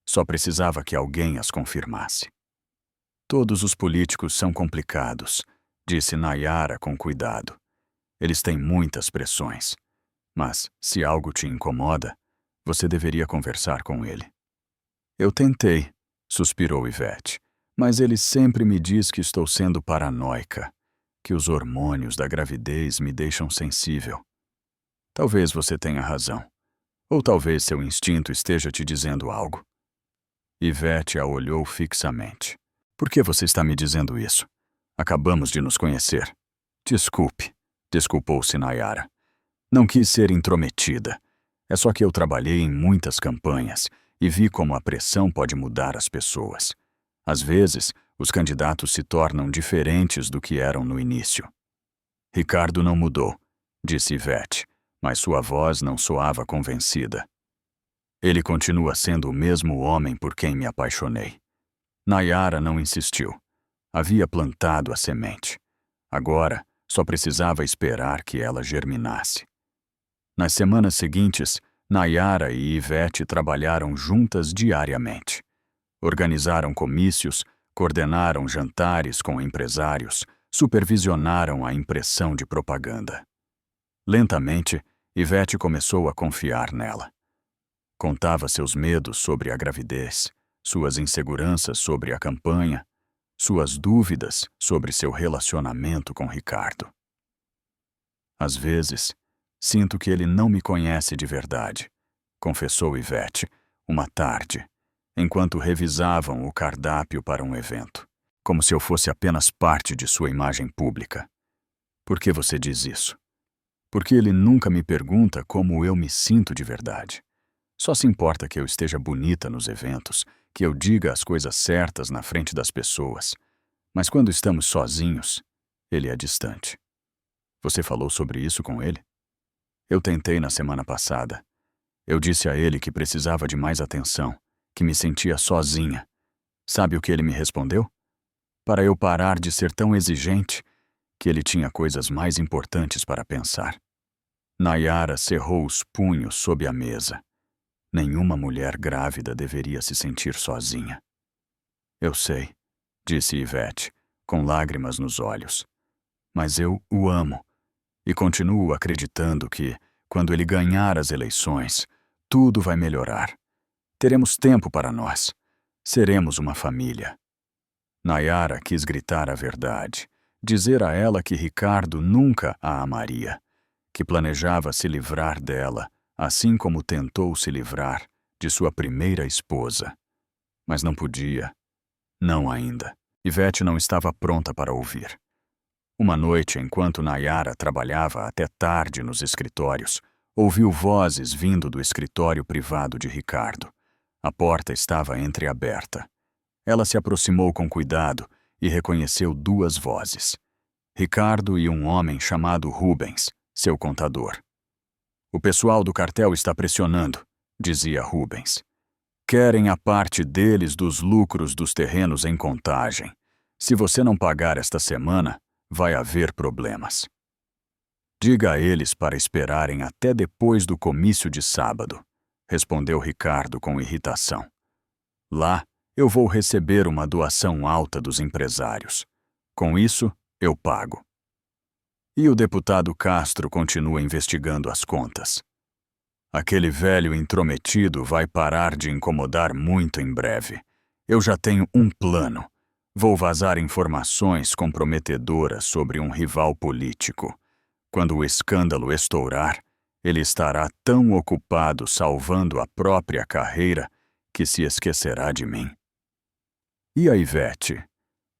A: Só precisava que alguém as confirmasse. Todos os políticos são complicados, disse Nayara com cuidado. Eles têm muitas pressões. Mas, se algo te incomoda, você deveria conversar com ele. Eu tentei, suspirou Ivete, mas ele sempre me diz que estou sendo paranoica, que os hormônios da gravidez me deixam sensível. Talvez você tenha razão. Ou talvez seu instinto esteja te dizendo algo. Ivete a olhou fixamente. Por que você está me dizendo isso? Acabamos de nos conhecer. Desculpe, desculpou-se Nayara. Não quis ser intrometida. É só que eu trabalhei em muitas campanhas e vi como a pressão pode mudar as pessoas. Às vezes, os candidatos se tornam diferentes do que eram no início. Ricardo não mudou, disse Ivete, mas sua voz não soava convencida. Ele continua sendo o mesmo homem por quem me apaixonei. Nayara não insistiu. Havia plantado a semente. Agora, só precisava esperar que ela germinasse. Nas semanas seguintes, Nayara e Ivete trabalharam juntas diariamente. Organizaram comícios, coordenaram jantares com empresários, supervisionaram a impressão de propaganda. Lentamente, Ivete começou a confiar nela. Contava seus medos sobre a gravidez, suas inseguranças sobre a campanha, suas dúvidas sobre seu relacionamento com Ricardo. Às vezes, sinto que ele não me conhece de verdade, confessou Ivete, uma tarde, enquanto revisavam o cardápio para um evento, como se eu fosse apenas parte de sua imagem pública. Por que você diz isso? Porque ele nunca me pergunta como eu me sinto de verdade. Só se importa que eu esteja bonita nos eventos, que eu diga as coisas certas na frente das pessoas. Mas quando estamos sozinhos, ele é distante. Você falou sobre isso com ele? Eu tentei na semana passada. Eu disse a ele que precisava de mais atenção, que me sentia sozinha. Sabe o que ele me respondeu? Para eu parar de ser tão exigente, que ele tinha coisas mais importantes para pensar. Nayara cerrou os punhos sob a mesa. Nenhuma mulher grávida deveria se sentir sozinha. Eu sei, disse Ivete, com lágrimas nos olhos. Mas eu o amo, e continuo acreditando que, quando ele ganhar as eleições, tudo vai melhorar. Teremos tempo para nós. Seremos uma família. Nayara quis gritar a verdade, dizer a ela que Ricardo nunca a amaria, que planejava se livrar dela, assim como tentou se livrar de sua primeira esposa. Mas não podia. Não ainda. Ivete não estava pronta para ouvir. Uma noite, enquanto Nayara trabalhava até tarde nos escritórios, ouviu vozes vindo do escritório privado de Ricardo. A porta estava entreaberta. Ela se aproximou com cuidado e reconheceu duas vozes. Ricardo e um homem chamado Rubens, seu contador. O pessoal do cartel está pressionando, dizia Rubens. Querem a parte deles dos lucros dos terrenos em Contagem. Se você não pagar esta semana, vai haver problemas. Diga a eles para esperarem até depois do comício de sábado, respondeu Ricardo com irritação. Lá, eu vou receber uma doação alta dos empresários. Com isso, eu pago. E o deputado Castro continua investigando as contas. Aquele velho intrometido vai parar de incomodar muito em breve. Eu já tenho um plano. Vou vazar informações comprometedoras sobre um rival político. Quando o escândalo estourar, ele estará tão ocupado salvando a própria carreira que se esquecerá de mim. E a Ivete?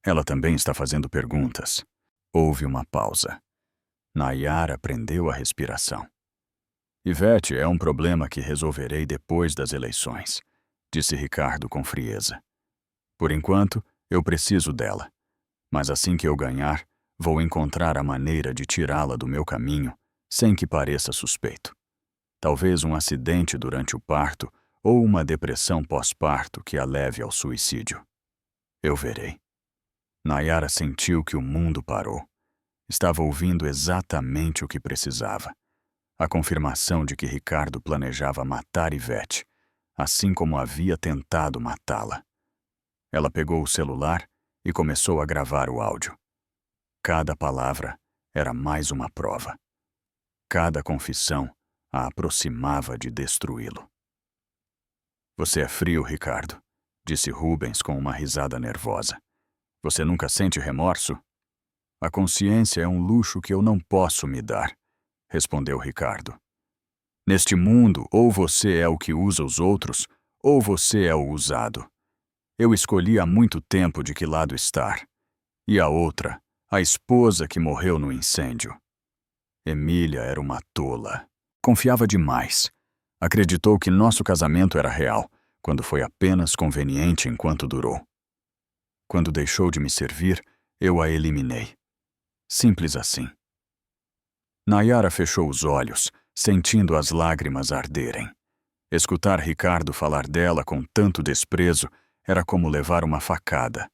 A: Ela também está fazendo perguntas. Houve uma pausa. Nayara prendeu a respiração. Ivete é um problema que resolverei depois das eleições, disse Ricardo com frieza. Por enquanto, eu preciso dela. Mas assim que eu ganhar, vou encontrar a maneira de tirá-la do meu caminho sem que pareça suspeito. Talvez um acidente durante o parto ou uma depressão pós-parto que a leve ao suicídio. Eu verei. Nayara sentiu que o mundo parou. Estava ouvindo exatamente o que precisava. A confirmação de que Ricardo planejava matar Ivete, assim como havia tentado matá-la. Ela pegou o celular e começou a gravar o áudio. Cada palavra era mais uma prova. Cada confissão a aproximava de destruí-lo. Você é frio, Ricardo, disse Rubens com uma risada nervosa. Você nunca sente remorso? A consciência é um luxo que eu não posso me dar, respondeu Ricardo. Neste mundo, ou você é o que usa os outros, ou você é o usado. Eu escolhi há muito tempo de que lado estar. E a outra, a esposa que morreu no incêndio. Emília era uma tola. Confiava demais. Acreditou que nosso casamento era real, quando foi apenas conveniente enquanto durou. Quando deixou de me servir, eu a eliminei. Simples assim. Nayara fechou os olhos, sentindo as lágrimas arderem. Escutar Ricardo falar dela com tanto desprezo era como levar uma facada,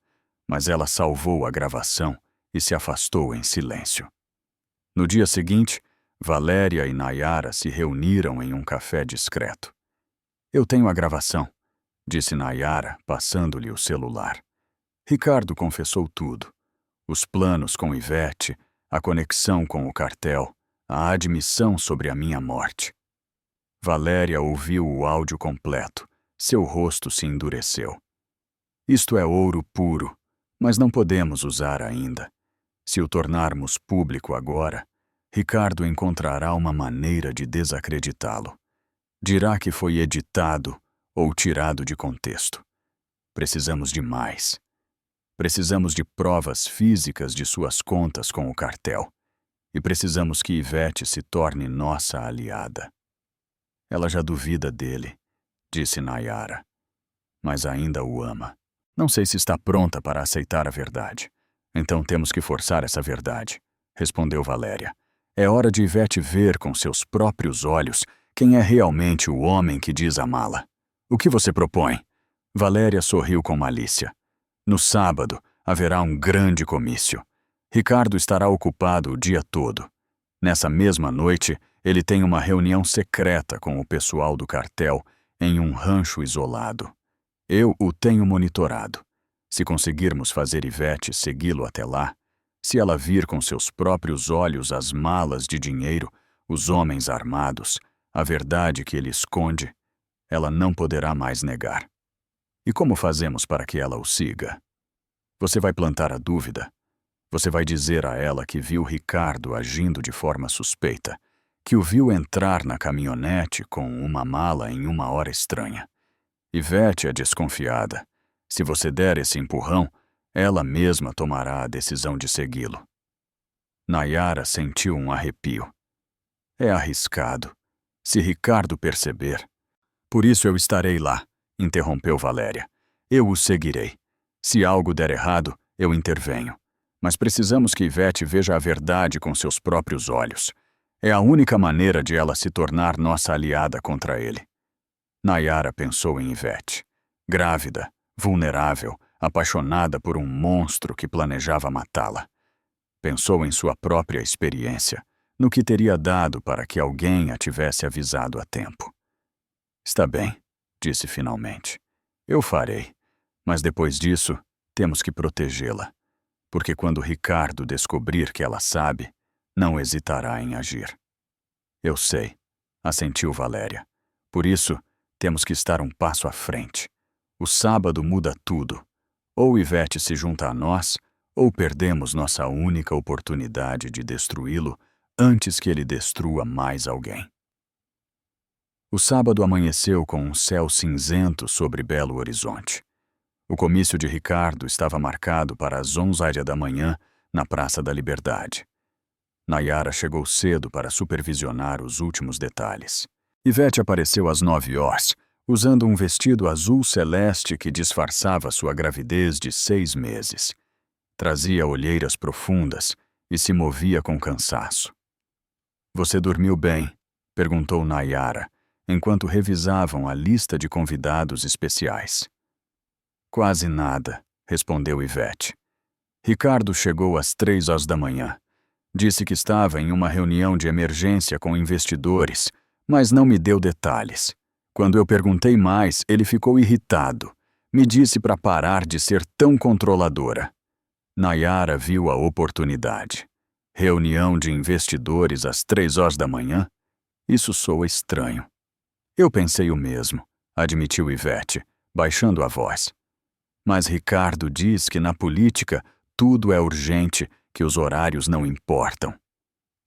A: mas ela salvou a gravação e se afastou em silêncio. No dia seguinte, Valéria e Nayara se reuniram em um café discreto. Eu tenho a gravação, disse Nayara, passando-lhe o celular. Ricardo confessou tudo. Os planos com Ivete, a conexão com o cartel, a admissão sobre a minha morte. Valéria ouviu o áudio completo. Seu rosto se endureceu. Isto é ouro puro, mas não podemos usar ainda. Se o tornarmos público agora, Ricardo encontrará uma maneira de desacreditá-lo. Dirá que foi editado ou tirado de contexto. Precisamos de mais. Precisamos de provas físicas de suas contas com o cartel. E precisamos que Ivete se torne nossa aliada. Ela já duvida dele, disse Nayara, mas ainda o ama. Não sei se está pronta para aceitar a verdade. Então temos que forçar essa verdade, respondeu Valéria. É hora de Ivete ver com seus próprios olhos quem é realmente o homem que diz amá-la. O que você propõe? Valéria sorriu com malícia. No sábado, haverá um grande comício. Ricardo estará ocupado o dia todo. Nessa mesma noite, ele tem uma reunião secreta com o pessoal do cartel em um rancho isolado. Eu o tenho monitorado. Se conseguirmos fazer Ivete segui-lo até lá, se ela vir com seus próprios olhos as malas de dinheiro, os homens armados, a verdade que ele esconde, ela não poderá mais negar. E como fazemos para que ela o siga? Você vai plantar a dúvida. Você vai dizer a ela que viu Ricardo agindo de forma suspeita, que o viu entrar na caminhonete com uma mala em uma hora estranha. Ivete é desconfiada. Se você der esse empurrão, ela mesma tomará a decisão de segui-lo. Nayara sentiu um arrepio. É arriscado. Se Ricardo perceber... Por isso eu estarei lá, interrompeu Valéria. Eu o seguirei. Se algo der errado, eu intervenho. Mas precisamos que Ivete veja a verdade com seus próprios olhos. É a única maneira de ela se tornar nossa aliada contra ele. Nayara pensou em Ivete. Grávida, vulnerável, apaixonada por um monstro que planejava matá-la. Pensou em sua própria experiência, no que teria dado para que alguém a tivesse avisado a tempo. Está bem, disse finalmente. Eu farei, mas depois disso, temos que protegê-la. Porque quando Ricardo descobrir que ela sabe, não hesitará em agir. Eu sei, assentiu Valéria. Por isso, temos que estar um passo à frente. O sábado muda tudo. Ou Ivete se junta a nós, ou perdemos nossa única oportunidade de destruí-lo antes que ele destrua mais alguém. O sábado amanheceu com um céu cinzento sobre Belo Horizonte. O comício de Ricardo estava marcado para as 11h da manhã na Praça da Liberdade. Nayara chegou cedo para supervisionar os últimos detalhes. Ivete apareceu às 9h, usando um vestido azul celeste que disfarçava sua gravidez de 6 meses. Trazia olheiras profundas e se movia com cansaço. Você dormiu bem? Perguntou Nayara, enquanto revisavam a lista de convidados especiais. Quase nada, respondeu Ivete. Ricardo chegou às 3h da manhã. Disse que estava em uma reunião de emergência com investidores, mas não me deu detalhes. Quando eu perguntei mais, ele ficou irritado. Me disse para parar de ser tão controladora. Nayara viu a oportunidade. Reunião de investidores às 3h da manhã? Isso soa estranho. Eu pensei o mesmo, admitiu Ivete, baixando a voz. Mas Ricardo diz que na política tudo é urgente, que os horários não importam.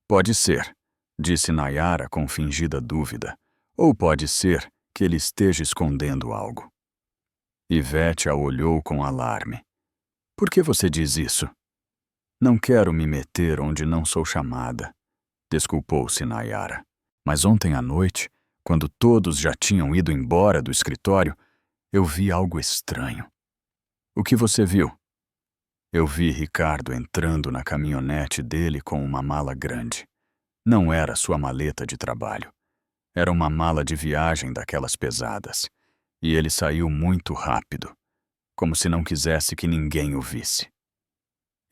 A: Pode ser, disse Nayara com fingida dúvida. Ou pode ser que ele esteja escondendo algo. Ivete a olhou com alarme. Por que você diz isso? Não quero me meter onde não sou chamada, desculpou-se Nayara. Mas ontem à noite, quando todos já tinham ido embora do escritório, eu vi algo estranho. O que você viu? Eu vi Ricardo entrando na caminhonete dele com uma mala grande. Não era sua maleta de trabalho. Era uma mala de viagem daquelas pesadas. E ele saiu muito rápido, como se não quisesse que ninguém o visse.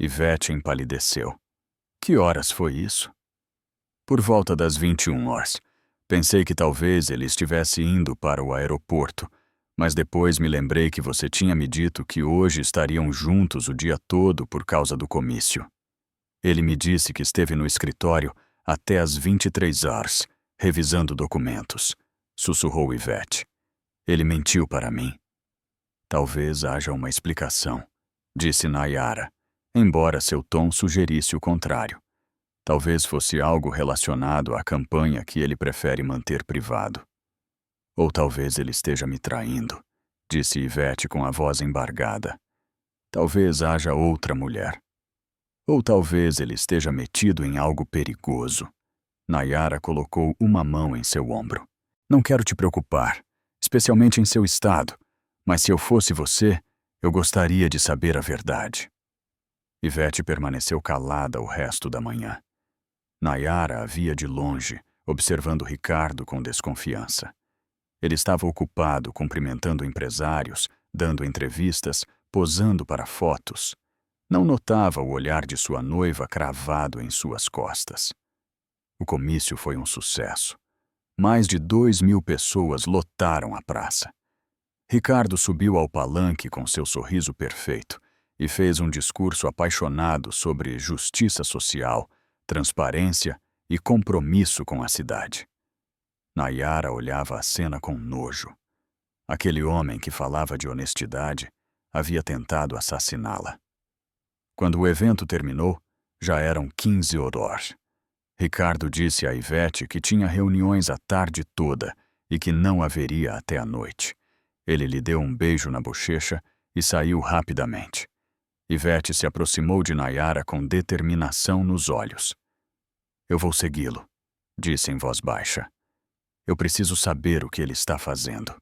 A: Ivete empalideceu. Que horas foi isso? Por volta das 21h. Pensei que talvez ele estivesse indo para o aeroporto, Mas depois me lembrei que você tinha me dito que hoje estariam juntos o dia todo por causa do comício. Ele me disse que esteve no escritório até às 23 horas, revisando documentos, sussurrou Ivete. Ele mentiu para mim. Talvez haja uma explicação, disse Nayara, embora seu tom sugerisse o contrário. Talvez fosse algo relacionado à campanha que ele prefere manter privado. Ou talvez ele esteja me traindo, disse Ivete com a voz embargada. Talvez haja outra mulher. Ou talvez ele esteja metido em algo perigoso. Nayara colocou uma mão em seu ombro. Não quero te preocupar, especialmente em seu estado, mas se eu fosse você, eu gostaria de saber a verdade. Ivete permaneceu calada o resto da manhã. Nayara a via de longe, observando Ricardo com desconfiança. Ele estava ocupado cumprimentando empresários, dando entrevistas, posando para fotos. Não notava o olhar de sua noiva cravado em suas costas. O comício foi um sucesso. Mais de 2.000 pessoas lotaram a praça. Ricardo subiu ao palanque com seu sorriso perfeito e fez um discurso apaixonado sobre justiça social, transparência e compromisso com a cidade. Nayara olhava a cena com nojo. Aquele homem que falava de honestidade havia tentado assassiná-la. Quando o evento terminou, já eram 15 horas. Ricardo disse a Ivete que tinha reuniões a tarde toda e que não haveria até a noite. Ele lhe deu um beijo na bochecha e saiu rapidamente. Ivete se aproximou de Nayara com determinação nos olhos. Eu vou segui-lo, disse em voz baixa. Eu preciso saber o que ele está fazendo.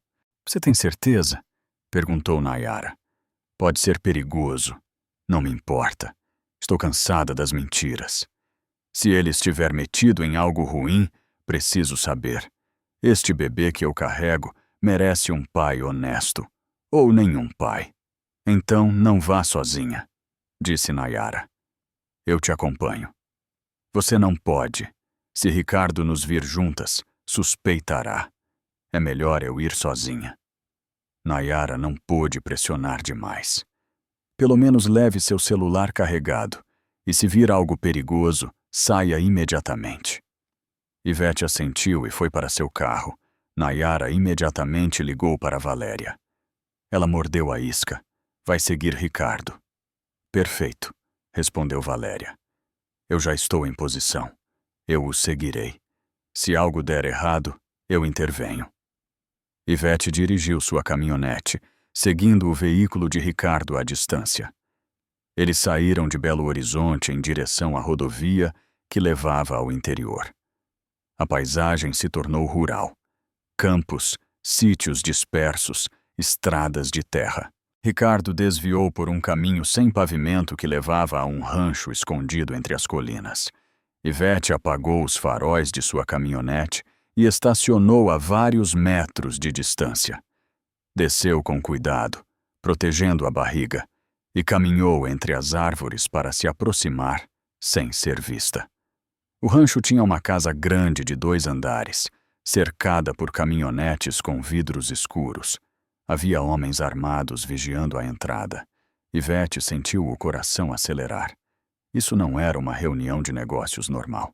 A: Você tem certeza? Perguntou Nayara. Pode ser perigoso. Não me importa. Estou cansada das mentiras. Se ele estiver metido em algo ruim, preciso saber. Este bebê que eu carrego merece um pai honesto. Ou nenhum pai. Então não vá sozinha, disse Nayara. Eu te acompanho. Você não pode. Se Ricardo nos vir juntas, suspeitará. É melhor eu ir sozinha. Nayara não pôde pressionar demais. Pelo menos leve seu celular carregado, e se vir algo perigoso, saia imediatamente. Ivete assentiu e foi para seu carro. Nayara imediatamente ligou para Valéria. Ela mordeu a isca. Vai seguir Ricardo. Perfeito, respondeu Valéria. Eu já estou em posição. Eu o seguirei. Se algo der errado, eu intervenho. Ivete dirigiu sua caminhonete, seguindo o veículo de Ricardo à distância. Eles saíram de Belo Horizonte em direção à rodovia que levava ao interior. A paisagem se tornou rural. Campos, sítios dispersos, estradas de terra. Ricardo desviou por um caminho sem pavimento que levava a um rancho escondido entre as colinas. Ivete apagou os faróis de sua caminhonete e estacionou a vários metros de distância. Desceu com cuidado, protegendo a barriga, e caminhou entre as árvores para se aproximar, sem ser vista. O rancho tinha uma casa grande de 2 andares, cercada por caminhonetes com vidros escuros. Havia homens armados vigiando a entrada. Ivete sentiu o coração acelerar. Isso não era uma reunião de negócios normal.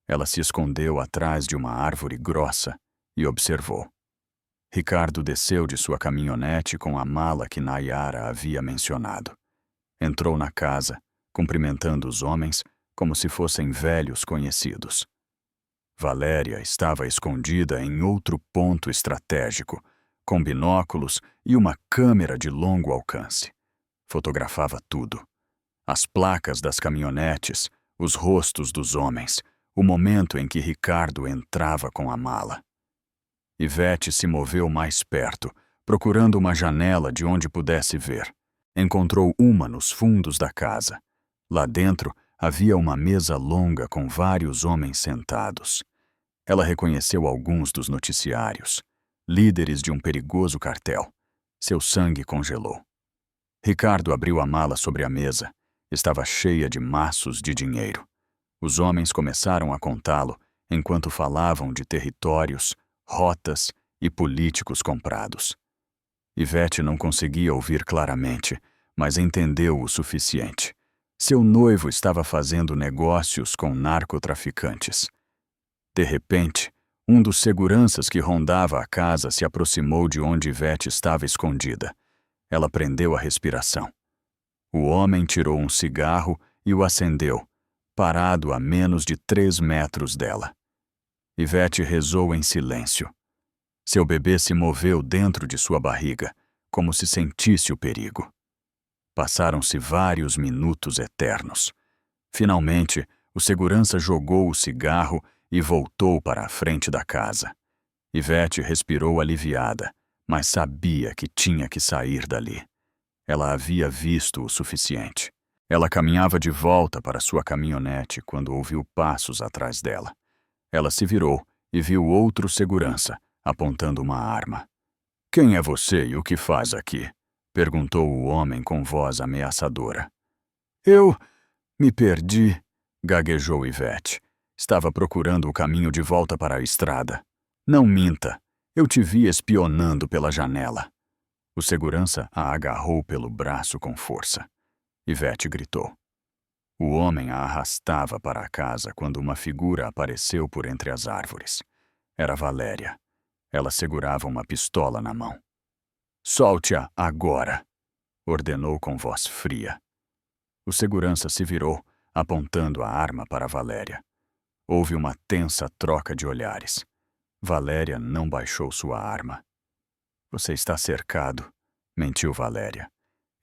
A: Ela se escondeu atrás de uma árvore grossa e observou. Ricardo desceu de sua caminhonete com a mala que Nayara havia mencionado. Entrou na casa, cumprimentando os homens como se fossem velhos conhecidos. Valéria estava escondida em outro ponto estratégico, com binóculos e uma câmera de longo alcance. Fotografava tudo. As placas das caminhonetes, os rostos dos homens, o momento em que Ricardo entrava com a mala. Ivete se moveu mais perto, procurando uma janela de onde pudesse ver. Encontrou uma nos fundos da casa. Lá dentro havia uma mesa longa com vários homens sentados. Ela reconheceu alguns dos noticiários, líderes de um perigoso cartel. Seu sangue congelou. Ricardo abriu a mala sobre a mesa. Estava cheia de maços de dinheiro. Os homens começaram a contá-lo enquanto falavam de territórios, rotas e políticos comprados. Ivete não conseguia ouvir claramente, mas entendeu o suficiente. Seu noivo estava fazendo negócios com narcotraficantes. De repente, um dos seguranças que rondava a casa se aproximou de onde Ivete estava escondida. Ela prendeu a respiração. O homem tirou um cigarro e o acendeu, parado a menos de 3 metros dela. Ivete rezou em silêncio. Seu bebê se moveu dentro de sua barriga, como se sentisse o perigo. Passaram-se vários minutos eternos. Finalmente, o segurança jogou o cigarro e voltou para a frente da casa. Ivete respirou aliviada, mas sabia que tinha que sair dali. Ela havia visto o suficiente. Ela caminhava de volta para sua caminhonete quando ouviu passos atrás dela. Ela se virou e viu outro segurança, apontando uma arma. "Quem é você e o que faz aqui?" perguntou o homem com voz ameaçadora. "Eu me perdi", gaguejou Ivete. Estava procurando o caminho de volta para a estrada. "Não minta. Eu te vi espionando pela janela." O segurança a agarrou pelo braço com força. Ivete gritou. O homem a arrastava para a casa quando uma figura apareceu por entre as árvores. Era Valéria. Ela segurava uma pistola na mão. "Solte-a agora", ordenou com voz fria. O segurança se virou, apontando a arma para Valéria. Houve uma tensa troca de olhares. Valéria não baixou sua arma. "Você está cercado", mentiu Valéria.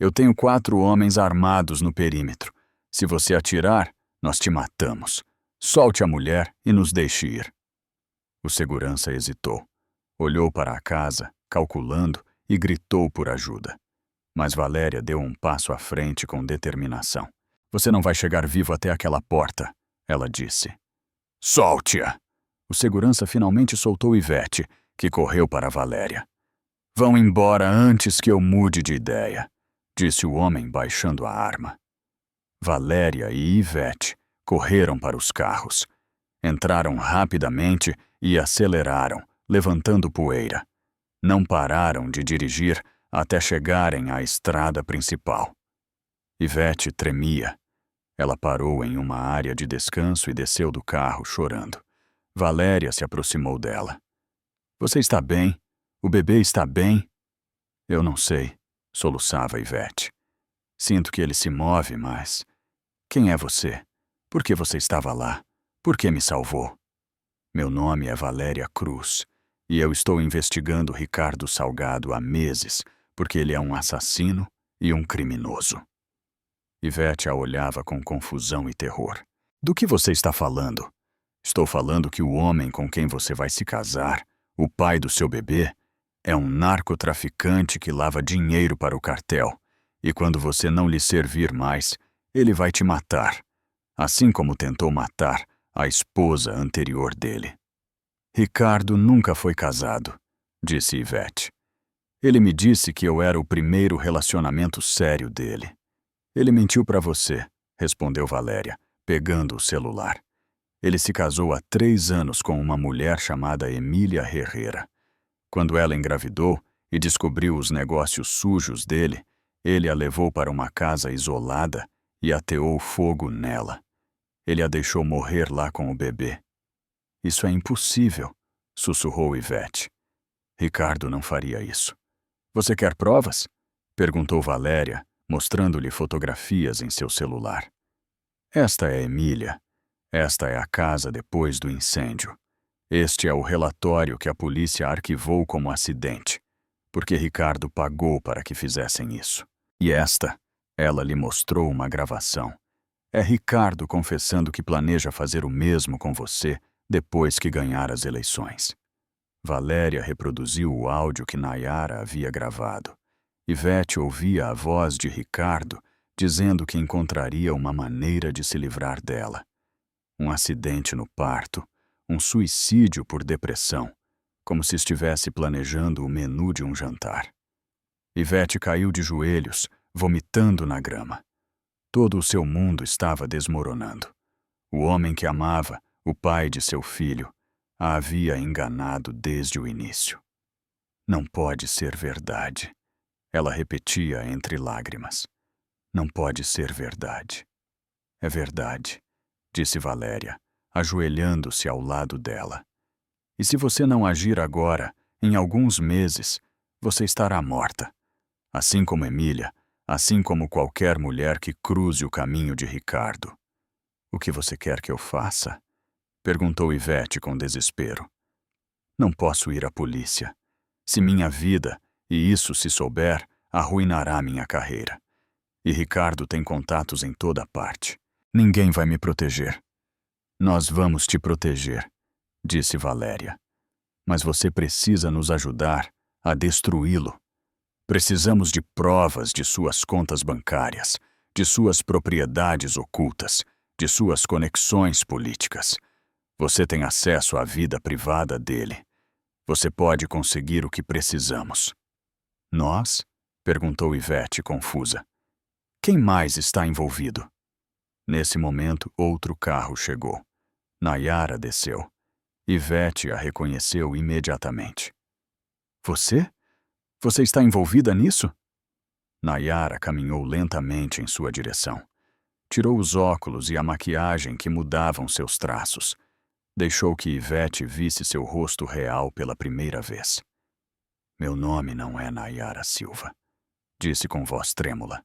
A: "Eu tenho 4 homens armados no perímetro. Se você atirar, nós te matamos. Solte a mulher e nos deixe ir." O segurança hesitou. Olhou para a casa, calculando, e gritou por ajuda. Mas Valéria deu um passo à frente com determinação. "Você não vai chegar vivo até aquela porta", ela disse. "Solte-a!" O segurança finalmente soltou Ivete, que correu para Valéria. "Vão embora antes que eu mude de ideia", disse o homem baixando a arma. Valéria e Ivete correram para os carros. Entraram rapidamente e aceleraram, levantando poeira. Não pararam de dirigir até chegarem à estrada principal. Ivete tremia. Ela parou em uma área de descanso e desceu do carro, chorando. Valéria se aproximou dela. "Você está bem? O bebê está bem?" "Eu não sei", soluçava Ivete. "Sinto que ele se move, mas... Quem é você? Por que você estava lá? Por que me salvou?" "Meu nome é Valéria Cruz, e eu estou investigando Ricardo Salgado há meses, porque ele é um assassino e um criminoso." Ivete a olhava com confusão e terror. "Do que você está falando?" "Estou falando que o homem com quem você vai se casar, o pai do seu bebê, é um narcotraficante que lava dinheiro para o cartel, e quando você não lhe servir mais, ele vai te matar, assim como tentou matar a esposa anterior dele." "Ricardo nunca foi casado", disse Ivete. "Ele me disse que eu era o primeiro relacionamento sério dele." "Ele mentiu para você", respondeu Valéria, pegando o celular. "Ele se casou há 3 anos com uma mulher chamada Emília Herrera. Quando ela engravidou e descobriu os negócios sujos dele, ele a levou para uma casa isolada e ateou fogo nela. Ele a deixou morrer lá com o bebê." "Isso é impossível", sussurrou Ivete. "Ricardo não faria isso." "Você quer provas?" perguntou Valéria, mostrando-lhe fotografias em seu celular. "Esta é Emília. Esta é a casa depois do incêndio. Este é o relatório que a polícia arquivou como acidente, porque Ricardo pagou para que fizessem isso. E esta", ela lhe mostrou uma gravação, "é Ricardo confessando que planeja fazer o mesmo com você depois que ganhar as eleições." Valéria reproduziu o áudio que Nayara havia gravado. Ivete ouvia a voz de Ricardo dizendo que encontraria uma maneira de se livrar dela. Um acidente no parto, um suicídio por depressão, como se estivesse planejando o menu de um jantar. Ivete caiu de joelhos, vomitando na grama. Todo o seu mundo estava desmoronando. O homem que amava, o pai de seu filho, a havia enganado desde o início. Não pode ser verdade. Ela repetia entre lágrimas. Não pode ser verdade. É verdade, disse Valéria, ajoelhando-se ao lado dela. E se você não agir agora, em alguns meses, você estará morta. Assim como Emília, assim como qualquer mulher que cruze o caminho de Ricardo. O que você quer que eu faça? Perguntou Ivete com desespero. Não posso ir à polícia. Se minha vida, e isso se souber, arruinará minha carreira. E Ricardo tem contatos em toda parte. Ninguém vai me proteger. Nós vamos te proteger, disse Valéria. Mas você precisa nos ajudar a destruí-lo. Precisamos de provas de suas contas bancárias, de suas propriedades ocultas, de suas conexões políticas. Você tem acesso à vida privada dele. Você pode conseguir o que precisamos. Nós? Perguntou Ivete, confusa. Quem mais está envolvido? Nesse momento, outro carro chegou. Nayara desceu. Ivete a reconheceu imediatamente. Você? Você está envolvida nisso? Nayara caminhou lentamente em sua direção. Tirou os óculos e a maquiagem que mudavam seus traços. Deixou que Ivete visse seu rosto real pela primeira vez. Meu nome não é Nayara Silva, disse com voz trêmula.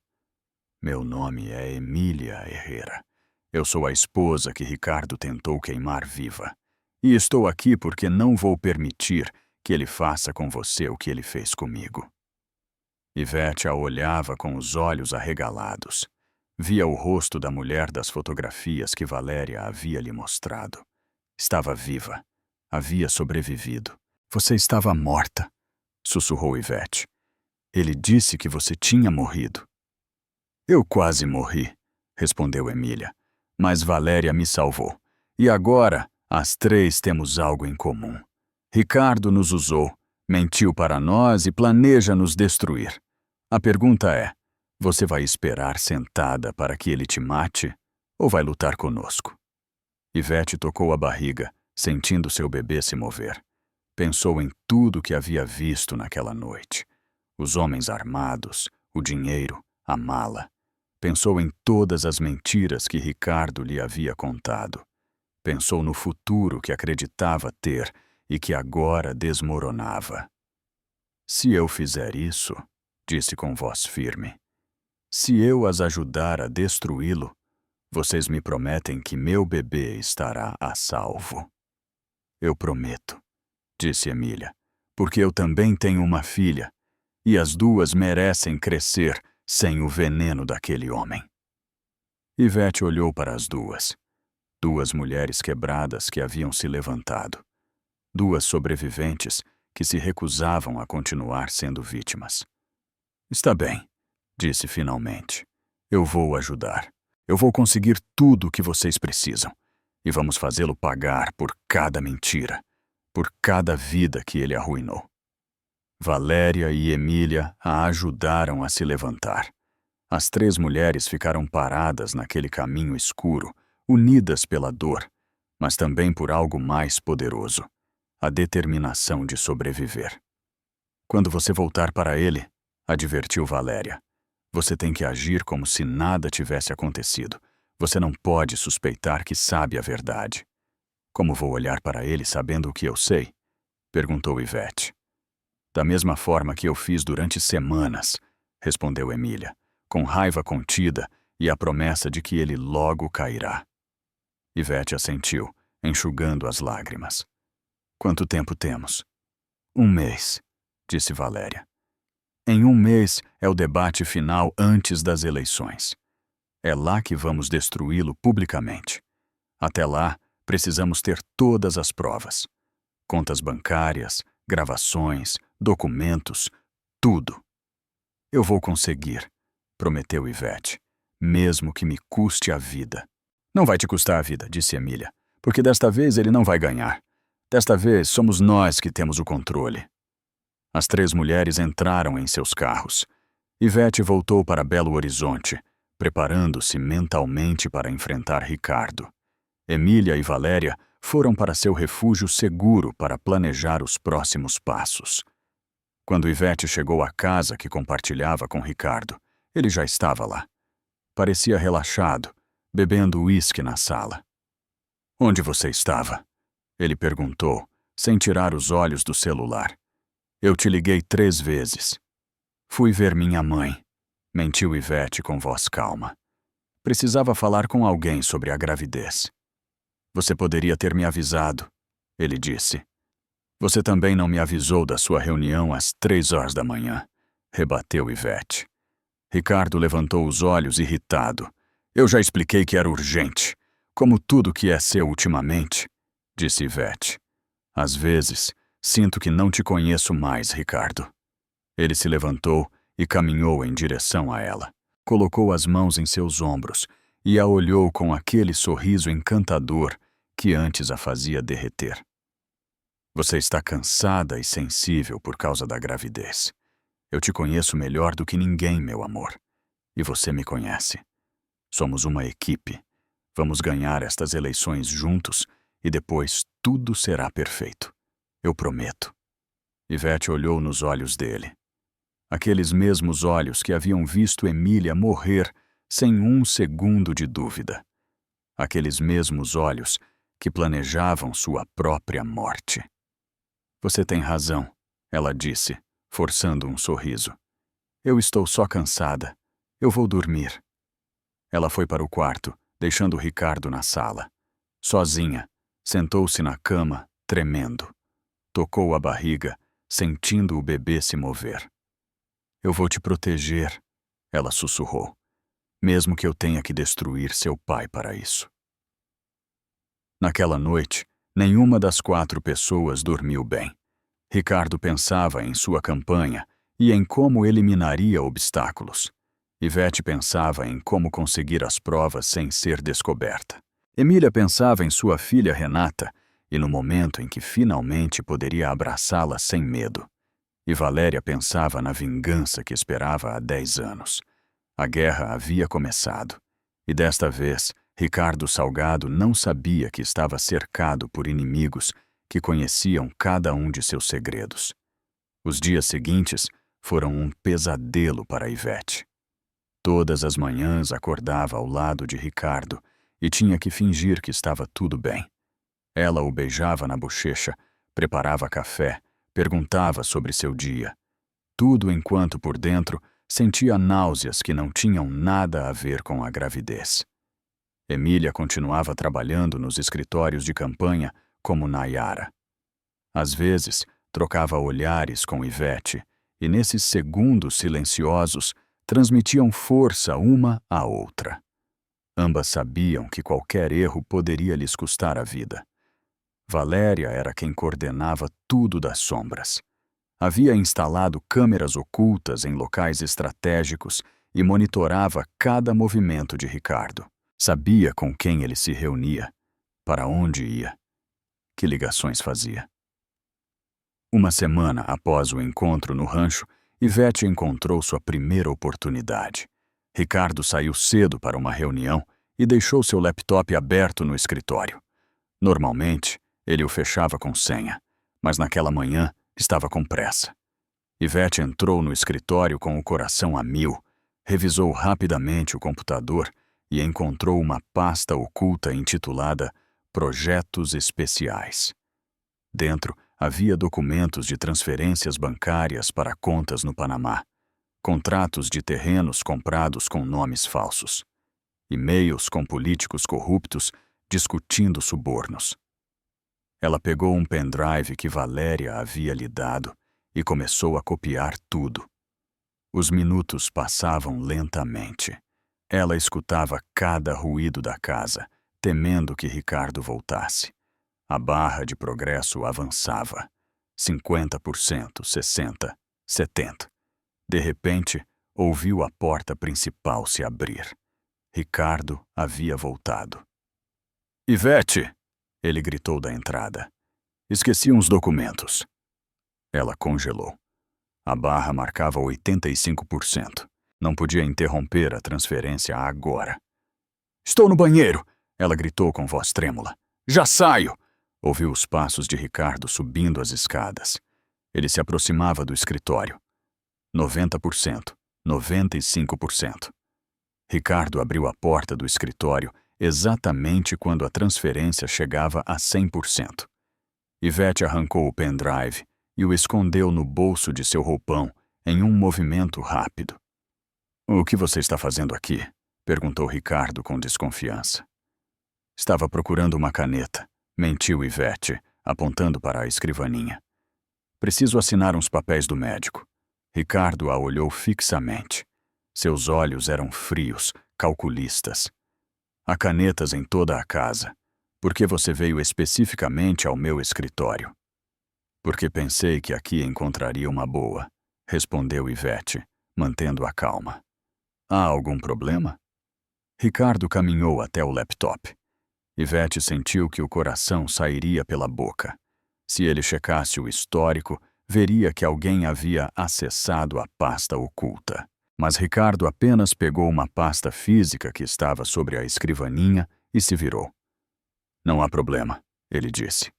A: Meu nome é Emília Herrera. Eu sou a esposa que Ricardo tentou queimar viva. E estou aqui porque não vou permitir que ele faça com você o que ele fez comigo. Ivete a olhava com os olhos arregalados. Via o rosto da mulher das fotografias que Valéria havia lhe mostrado. Estava viva. Havia sobrevivido. Você estava morta, sussurrou Ivete. Ele disse que você tinha morrido. Eu quase morri, respondeu Emília. Mas Valéria me salvou. E agora, as três temos algo em comum. Ricardo nos usou, mentiu para nós e planeja nos destruir. A pergunta é, você vai esperar sentada para que ele te mate ou vai lutar conosco? Ivete tocou a barriga, sentindo seu bebê se mover. Pensou em tudo que havia visto naquela noite. Os homens armados, o dinheiro, a mala. Pensou em todas as mentiras que Ricardo lhe havia contado. Pensou no futuro que acreditava ter e que agora desmoronava. Se eu fizer isso, disse com voz firme, se eu as ajudar a destruí-lo, vocês me prometem que meu bebê estará a salvo. Eu prometo, disse Emília, porque eu também tenho uma filha, e as duas merecem crescer sem o veneno daquele homem. Ivete olhou para as duas. Duas mulheres quebradas que haviam se levantado. Duas sobreviventes que se recusavam a continuar sendo vítimas. Está bem, disse finalmente. Eu vou ajudar. Eu vou conseguir tudo o que vocês precisam. E vamos fazê-lo pagar por cada mentira, por cada vida que ele arruinou. Valéria e Emília a ajudaram a se levantar. As três mulheres ficaram paradas naquele caminho escuro, unidas pela dor, mas também por algo mais poderoso, a determinação de sobreviver. Quando você voltar para ele, advertiu Valéria, você tem que agir como se nada tivesse acontecido. Você não pode suspeitar que sabe a verdade. Como vou olhar para ele sabendo o que eu sei? Perguntou Ivete. Da mesma forma que eu fiz durante semanas, respondeu Emília, com raiva contida e a promessa de que ele logo cairá. Ivete assentiu, enxugando as lágrimas. Quanto tempo temos? 1 mês, disse Valéria. Em 1 mês é o debate final antes das eleições. É lá que vamos destruí-lo publicamente. Até lá, precisamos ter todas as provas. Contas bancárias, gravações, documentos, tudo. Eu vou conseguir, prometeu Ivete, mesmo que me custe a vida. Não vai te custar a vida, disse Emília, porque desta vez ele não vai ganhar. Desta vez somos nós que temos o controle. As três mulheres entraram em seus carros. Ivete voltou para Belo Horizonte, preparando-se mentalmente para enfrentar Ricardo. Emília e Valéria foram para seu refúgio seguro para planejar os próximos passos. Quando Ivete chegou à casa que compartilhava com Ricardo, ele já estava lá. Parecia relaxado, bebendo uísque na sala. Onde você estava? Ele perguntou, sem tirar os olhos do celular. Eu te liguei 3 vezes. Fui ver minha mãe, mentiu Ivete com voz calma. Precisava falar com alguém sobre a gravidez. Você poderia ter me avisado, ele disse. Você também não me avisou da sua reunião às 3 horas da manhã, rebateu Ivete. Ricardo levantou os olhos irritado. Eu já expliquei que era urgente, como tudo que é seu ultimamente, disse Ivete. Às vezes, sinto que não te conheço mais, Ricardo. Ele se levantou e caminhou em direção a ela. Colocou as mãos em seus ombros e a olhou com aquele sorriso encantador que antes a fazia derreter. Você está cansada e sensível por causa da gravidez. Eu te conheço melhor do que ninguém, meu amor. E você me conhece. Somos uma equipe. Vamos ganhar estas eleições juntos e depois tudo será perfeito. Eu prometo. Ivete olhou nos olhos dele. Aqueles mesmos olhos que haviam visto Emília morrer sem um segundo de dúvida. Aqueles mesmos olhos que planejavam sua própria morte. Você tem razão, ela disse, forçando um sorriso. Eu estou só cansada. Eu vou dormir. Ela foi para o quarto, deixando Ricardo na sala. Sozinha, sentou-se na cama, tremendo. Tocou a barriga, sentindo o bebê se mover. Eu vou te proteger, ela sussurrou, mesmo que eu tenha que destruir seu pai para isso. Naquela noite, nenhuma das 4 pessoas dormiu bem. Ricardo pensava em sua campanha e em como eliminaria obstáculos. Ivete pensava em como conseguir as provas sem ser descoberta. Emília pensava em sua filha Renata e no momento em que finalmente poderia abraçá-la sem medo. E Valéria pensava na vingança que esperava há 10 anos. A guerra havia começado. E desta vez, Ricardo Salgado não sabia que estava cercado por inimigos que conheciam cada um de seus segredos. Os dias seguintes foram um pesadelo para Ivete. Todas as manhãs acordava ao lado de Ricardo e tinha que fingir que estava tudo bem. Ela o beijava na bochecha, preparava café, perguntava sobre seu dia. Tudo enquanto por dentro sentia náuseas que não tinham nada a ver com a gravidez. Emília continuava trabalhando nos escritórios de campanha como Nayara. Às vezes, trocava olhares com Ivete e nesses segundos silenciosos transmitiam força uma à outra. Ambas sabiam que qualquer erro poderia lhes custar a vida. Valéria era quem coordenava tudo das sombras. Havia instalado câmeras ocultas em locais estratégicos e monitorava cada movimento de Ricardo. Sabia com quem ele se reunia, para onde ia, que ligações fazia. Uma semana após o encontro no rancho, Ivete encontrou sua primeira oportunidade. Ricardo saiu cedo para uma reunião e deixou seu laptop aberto no escritório. Normalmente, ele o fechava com senha, mas naquela manhã estava com pressa. Ivete entrou no escritório com o coração a mil, revisou rapidamente o computador e encontrou uma pasta oculta intitulada Projetos Especiais. Dentro havia documentos de transferências bancárias para contas no Panamá, contratos de terrenos comprados com nomes falsos, e-mails com políticos corruptos discutindo subornos. Ela pegou um pendrive que Valéria havia lhe dado e começou a copiar tudo. Os minutos passavam lentamente. Ela escutava cada ruído da casa, temendo que Ricardo voltasse. A barra de progresso avançava. 50%, 60%, 70%. De repente, ouviu a porta principal se abrir. Ricardo havia voltado. Ivete! Ele gritou da entrada. Esqueci uns documentos. Ela congelou. A barra marcava 85%. Não podia interromper a transferência agora. Estou no banheiro! Ela gritou com voz trêmula. Já saio! Ouviu os passos de Ricardo subindo as escadas. Ele se aproximava do escritório. 90%, 95%. Ricardo abriu a porta do escritório exatamente quando a transferência chegava a 100%. Ivete arrancou o pendrive e o escondeu no bolso de seu roupão em um movimento rápido. "O que você está fazendo aqui?" perguntou Ricardo com desconfiança. "Estava procurando uma caneta", mentiu Ivete, apontando para a escrivaninha. "Preciso assinar uns papéis do médico." Ricardo a olhou fixamente. Seus olhos eram frios, calculistas. "Há canetas em toda a casa. Por que você veio especificamente ao meu escritório?" "Porque pensei que aqui encontraria uma boa", respondeu Ivete, mantendo a calma. "Há algum problema?" Ricardo caminhou até o laptop. Ivete sentiu que o coração sairia pela boca. Se ele checasse o histórico, veria que alguém havia acessado a pasta oculta. Mas Ricardo apenas pegou uma pasta física que estava sobre a escrivaninha e se virou. "Não há problema", ele disse.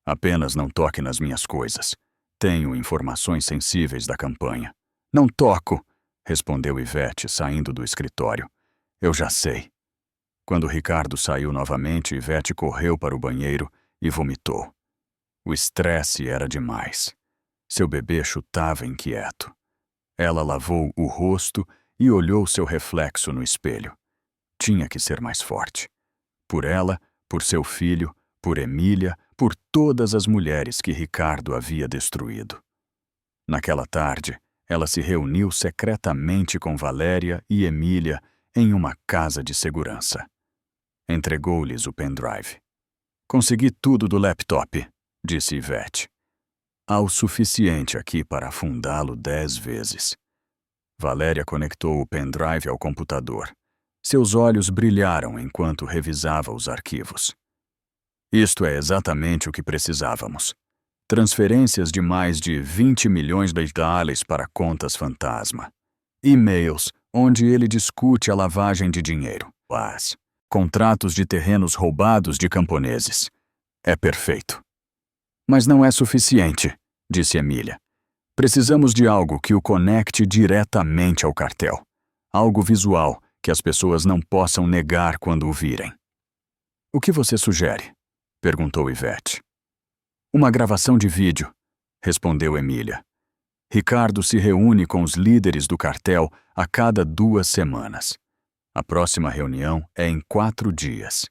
A: "Apenas não toque nas minhas coisas. Tenho informações sensíveis da campanha." "Não toco", respondeu Ivete, saindo do escritório. "Eu já sei." Quando Ricardo saiu novamente, Ivete correu para o banheiro e vomitou. O estresse era demais. Seu bebê chutava inquieto. Ela lavou o rosto e olhou seu reflexo no espelho. Tinha que ser mais forte. Por ela, por seu filho, por Emília, por todas as mulheres que Ricardo havia destruído. Naquela tarde, ela se reuniu secretamente com Valéria e Emília em uma casa de segurança. Entregou-lhes o pendrive. "Consegui tudo do laptop", disse Ivete. "Há o suficiente aqui para afundá-lo 10 vezes." Valéria conectou o pendrive ao computador. Seus olhos brilharam enquanto revisava os arquivos. "Isto é exatamente o que precisávamos. Transferências de mais de 20 milhões de dólares para contas fantasma. E-mails onde ele discute a lavagem de dinheiro. Contratos de terrenos roubados de camponeses. É perfeito." "Mas não é suficiente", disse Emília. "Precisamos de algo que o conecte diretamente ao cartel. Algo visual que as pessoas não possam negar quando o virem." "O que você sugere?" perguntou Ivete. "Uma gravação de vídeo", respondeu Emília. "Ricardo se reúne com os líderes do cartel a cada 2 semanas. A próxima reunião é em 4 dias.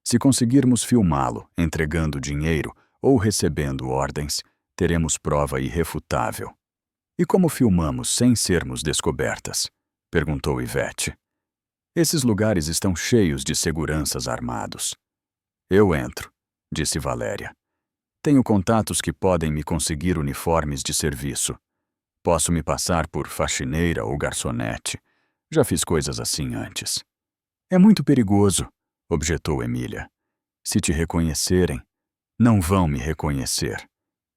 A: Se conseguirmos filmá-lo entregando dinheiro ou recebendo ordens, teremos prova irrefutável." "E como filmamos sem sermos descobertas?" perguntou Ivete. "Esses lugares estão cheios de seguranças armados." "Eu entro", disse Valéria. "Tenho contatos que podem me conseguir uniformes de serviço. Posso me passar por faxineira ou garçonete. Já fiz coisas assim antes." "É muito perigoso", objetou Emília. "Se te reconhecerem..." "Não vão me reconhecer",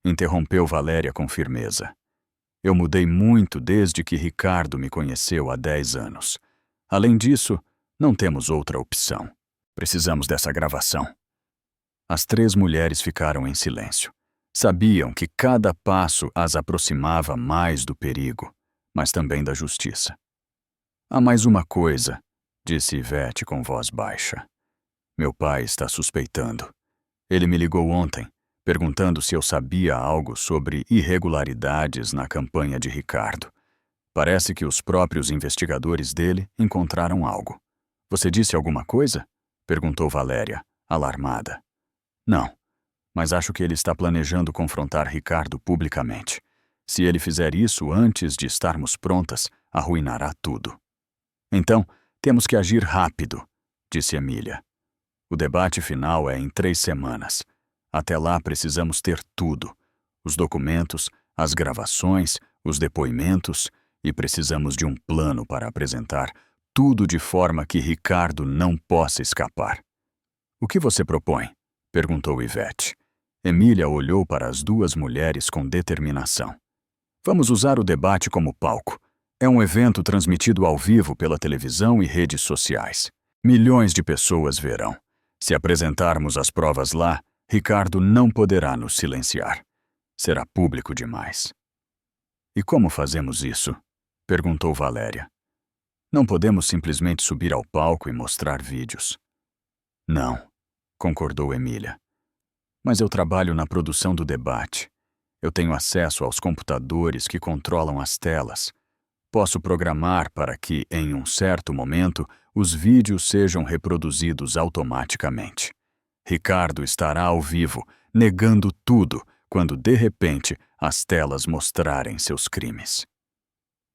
A: interrompeu Valéria com firmeza. "Eu mudei muito desde que Ricardo me conheceu há 10 anos. Além disso, não temos outra opção. Precisamos dessa gravação." As 3 mulheres ficaram em silêncio. Sabiam que cada passo as aproximava mais do perigo, mas também da justiça. "Há mais uma coisa", disse Ivete com voz baixa. "Meu pai está suspeitando. Ele me ligou ontem, perguntando se eu sabia algo sobre irregularidades na campanha de Ricardo. Parece que os próprios investigadores dele encontraram algo." "Você disse alguma coisa?" perguntou Valéria, alarmada. "Não, mas acho que ele está planejando confrontar Ricardo publicamente. Se ele fizer isso antes de estarmos prontas, arruinará tudo." "Então, temos que agir rápido", disse Emília. "O debate final é em 3 semanas. Até lá precisamos ter tudo: os documentos, as gravações, os depoimentos, e precisamos de um plano para apresentar tudo de forma que Ricardo não possa escapar." "O que você propõe?" perguntou Ivete. Emília olhou para as 2 mulheres com determinação. "Vamos usar o debate como palco. É um evento transmitido ao vivo pela televisão e redes sociais. Milhões de pessoas verão. Se apresentarmos as provas lá, Ricardo não poderá nos silenciar. Será público demais. E como fazemos isso? Perguntou Valéria. Não podemos simplesmente subir ao palco e mostrar vídeos. Não, concordou Emília. Mas eu trabalho na produção do debate. Eu tenho acesso aos computadores que controlam as telas. Posso programar para que, em um certo momento, os vídeos sejam reproduzidos automaticamente. Ricardo estará ao vivo, negando tudo, quando de repente as telas mostrarem seus crimes.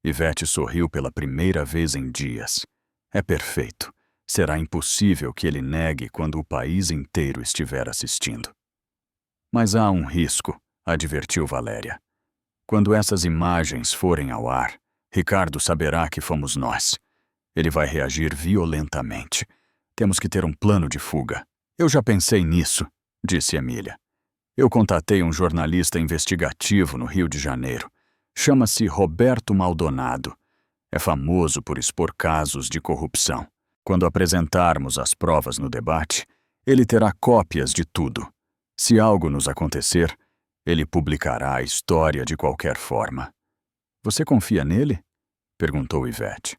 A: Ivete sorriu pela primeira vez em dias. É perfeito. Será impossível que ele negue quando o país inteiro estiver assistindo. Mas há um risco, advertiu Valéria. Quando essas imagens forem ao ar, Ricardo saberá que fomos nós. Ele vai reagir violentamente. Temos que ter um plano de fuga. Eu já pensei nisso, disse Emília. Eu contatei um jornalista investigativo no Rio de Janeiro. Chama-se Roberto Maldonado. É famoso por expor casos de corrupção. Quando apresentarmos as provas no debate, ele terá cópias de tudo. Se algo nos acontecer, ele publicará a história de qualquer forma. Você confia nele? Perguntou Ivete.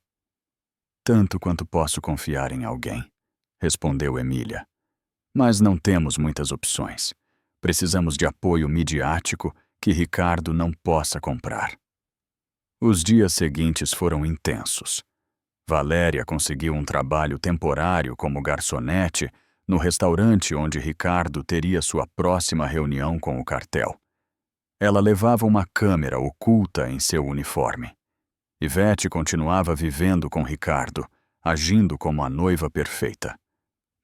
A: Tanto quanto posso confiar em alguém, respondeu Emília. Mas não temos muitas opções. Precisamos de apoio midiático que Ricardo não possa comprar. Os dias seguintes foram intensos. Valéria conseguiu um trabalho temporário como garçonete no restaurante onde Ricardo teria sua próxima reunião com o cartel. Ela levava uma câmera oculta em seu uniforme. Ivete continuava vivendo com Ricardo, agindo como a noiva perfeita.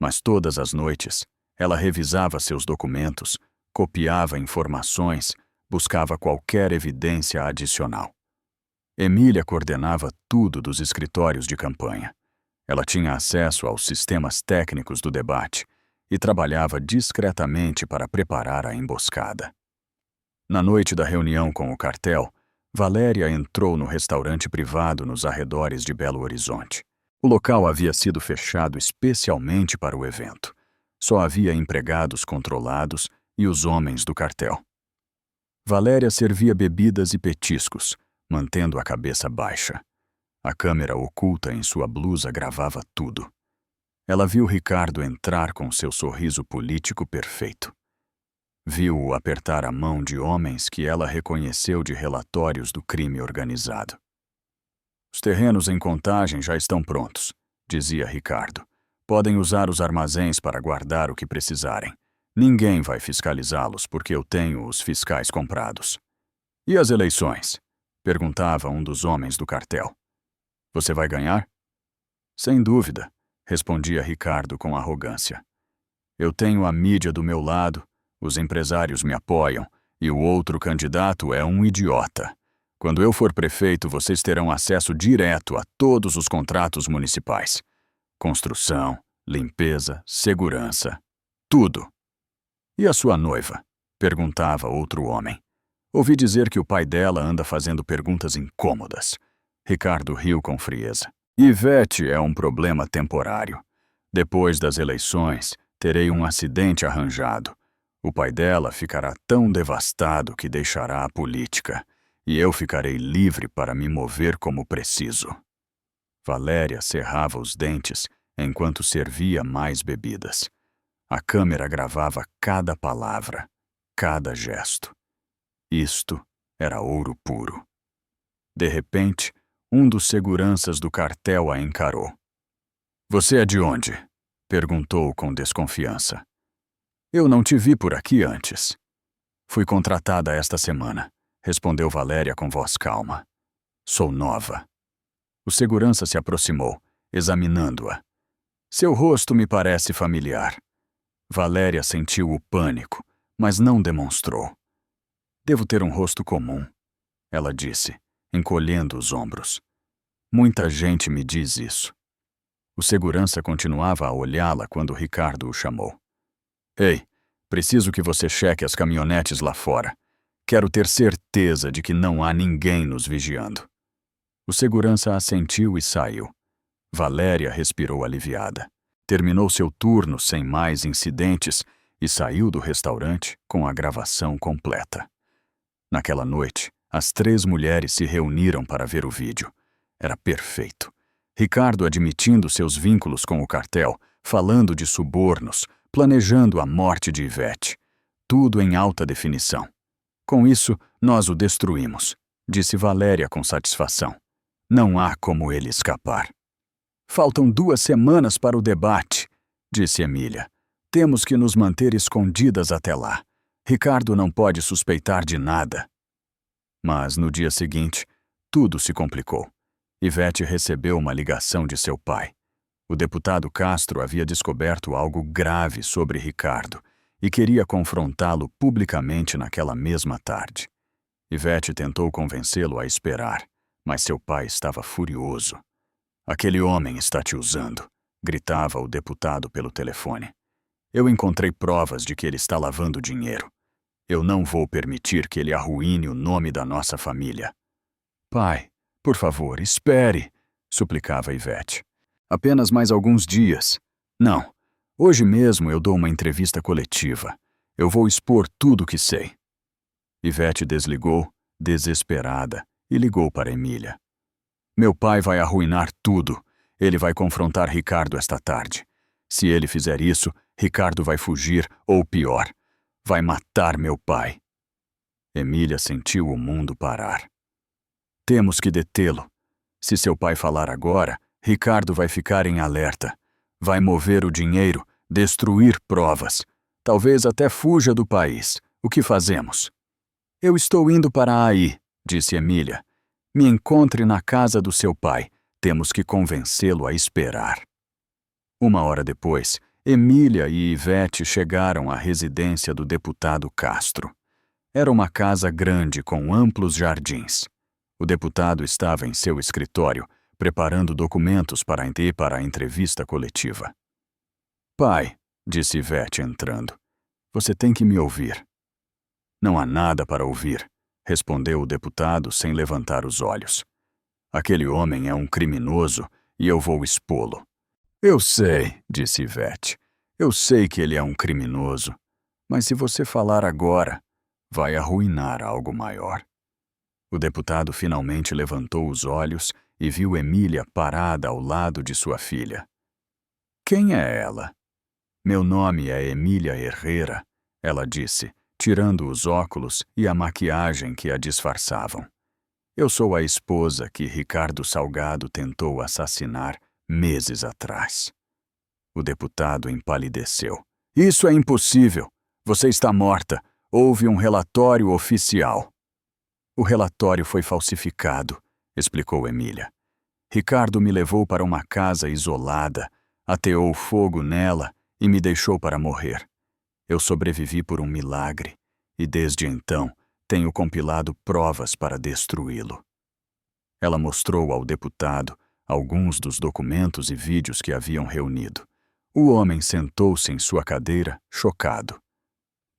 A: Mas todas as noites, ela revisava seus documentos, copiava informações, buscava qualquer evidência adicional. Emília coordenava tudo dos escritórios de campanha. Ela tinha acesso aos sistemas técnicos do debate e trabalhava discretamente para preparar a emboscada. Na noite da reunião com o cartel, Valéria entrou no restaurante privado nos arredores de Belo Horizonte. O local havia sido fechado especialmente para o evento. Só havia empregados controlados e os homens do cartel. Valéria servia bebidas e petiscos, mantendo a cabeça baixa. A câmera oculta em sua blusa gravava tudo. Ela viu Ricardo entrar com seu sorriso político perfeito. Viu-o apertar a mão de homens que ela reconheceu de relatórios do crime organizado. Os terrenos em Contagem já estão prontos, dizia Ricardo. Podem usar os armazéns para guardar o que precisarem. Ninguém vai fiscalizá-los porque eu tenho os fiscais comprados. E as eleições? Perguntava um dos homens do cartel. Você vai ganhar? Sem dúvida, respondia Ricardo com arrogância. Eu tenho a mídia do meu lado, os empresários me apoiam e o outro candidato é um idiota. Quando eu for prefeito, vocês terão acesso direto a todos os contratos municipais. Construção, limpeza, segurança, tudo. E a sua noiva? Perguntava outro homem. Ouvi dizer que o pai dela anda fazendo perguntas incômodas. Ricardo riu com frieza. Ivete é um problema temporário. Depois das eleições, terei um acidente arranjado. O pai dela ficará tão devastado que deixará a política, e eu ficarei livre para me mover como preciso. Valéria cerrava os dentes enquanto servia mais bebidas. A câmera gravava cada palavra, cada gesto. Isto era ouro puro. De repente, um dos seguranças do cartel a encarou. Você é de onde? Perguntou com desconfiança. Eu não te vi por aqui antes. Fui contratada esta semana, respondeu Valéria com voz calma. Sou nova. O segurança se aproximou, examinando-a. Seu rosto me parece familiar. Valéria sentiu o pânico, mas não demonstrou. Devo ter um rosto comum, ela disse, encolhendo os ombros. Muita gente me diz isso. O segurança continuava a olhá-la quando Ricardo o chamou. Ei, preciso que você cheque as caminhonetes lá fora. Quero ter certeza de que não há ninguém nos vigiando. O segurança assentiu e saiu. Valéria respirou aliviada. Terminou seu turno sem mais incidentes e saiu do restaurante com a gravação completa. Naquela noite, as 3 mulheres se reuniram para ver o vídeo. Era perfeito. Ricardo admitindo seus vínculos com o cartel, falando de subornos, planejando a morte de Ivete. Tudo em alta definição. Com isso, nós o destruímos, disse Valéria com satisfação. Não há como ele escapar. Faltam 2 semanas para o debate, disse Emília. Temos que nos manter escondidas até lá. Ricardo não pode suspeitar de nada. Mas no dia seguinte, tudo se complicou. Ivete recebeu uma ligação de seu pai. O deputado Castro havia descoberto algo grave sobre Ricardo e queria confrontá-lo publicamente naquela mesma tarde. Ivete tentou convencê-lo a esperar, mas seu pai estava furioso. Aquele homem está te usando, gritava o deputado pelo telefone. Eu encontrei provas de que ele está lavando dinheiro. Eu não vou permitir que ele arruíne o nome da nossa família. Pai, por favor, espere, suplicava Ivete. Apenas mais alguns dias. Não, hoje mesmo eu dou uma entrevista coletiva. Eu vou expor tudo o que sei. Ivete desligou, desesperada, e ligou para Emília. Meu pai vai arruinar tudo. Ele vai confrontar Ricardo esta tarde. Se ele fizer isso, Ricardo vai fugir, ou pior, vai matar meu pai. Emília sentiu o mundo parar. Temos que detê-lo. Se seu pai falar agora, Ricardo vai ficar em alerta. Vai mover o dinheiro, destruir provas. Talvez até fuja do país. O que fazemos? Eu estou indo para aí, disse Emília. Me encontre na casa do seu pai. Temos que convencê-lo a esperar. 1 hora depois, Emília e Ivete chegaram à residência do deputado Castro. Era uma casa grande com amplos jardins. O deputado estava em seu escritório, preparando documentos para a entrevista coletiva. Pai, disse Ivete entrando, você tem que me ouvir. Não há nada para ouvir, respondeu o deputado sem levantar os olhos. Aquele homem é um criminoso e eu vou expô-lo. Eu sei, disse Ivete. Eu sei que ele é um criminoso. Mas se você falar agora, vai arruinar algo maior. O deputado finalmente levantou os olhos e viu Emília parada ao lado de sua filha. Quem é ela? Meu nome é Emília Herrera, ela disse, tirando os óculos e a maquiagem que a disfarçavam. Eu sou a esposa que Ricardo Salgado tentou assassinar meses atrás. O deputado empalideceu. Isso é impossível. Você está morta. Houve um relatório oficial. O relatório foi falsificado, explicou Emília. Ricardo me levou para uma casa isolada, ateou fogo nela e me deixou para morrer. Eu sobrevivi por um milagre e desde então tenho compilado provas para destruí-lo. Ela mostrou ao deputado alguns dos documentos e vídeos que haviam reunido. O homem sentou-se em sua cadeira, chocado.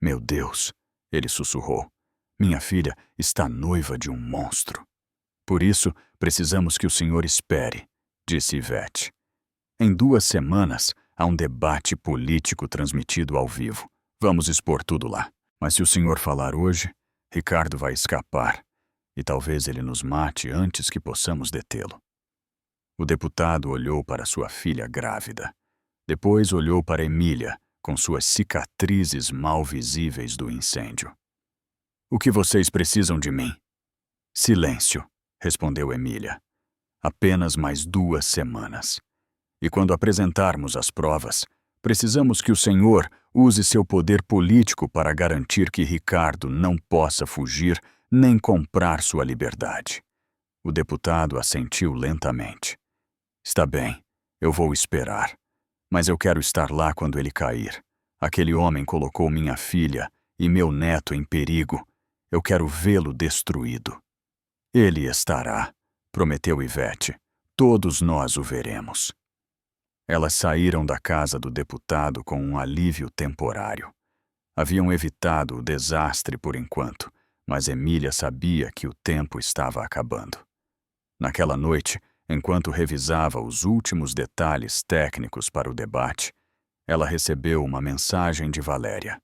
A: Meu Deus, ele sussurrou. Minha filha está noiva de um monstro. Por isso, precisamos que o senhor espere, disse Ivete. Em 2 semanas, há um debate político transmitido ao vivo. Vamos expor tudo lá. Mas se o senhor falar hoje, Ricardo vai escapar. E talvez ele nos mate antes que possamos detê-lo. O deputado olhou para sua filha grávida. Depois olhou para Emília, com suas cicatrizes mal visíveis do incêndio. O que vocês precisam de mim? Silêncio, respondeu Emília. Apenas mais 2 semanas. E quando apresentarmos as provas, precisamos que o senhor use seu poder político para garantir que Ricardo não possa fugir nem comprar sua liberdade. O deputado assentiu lentamente. Está bem, eu vou esperar. Mas eu quero estar lá quando ele cair. Aquele homem colocou minha filha e meu neto em perigo. Eu quero vê-lo destruído. Ele estará, prometeu Ivete. Todos nós o veremos. Elas saíram da casa do deputado com um alívio temporário. Haviam evitado o desastre por enquanto, mas Emília sabia que o tempo estava acabando. Naquela noite, enquanto revisava os últimos detalhes técnicos para o debate, ela recebeu uma mensagem de Valéria.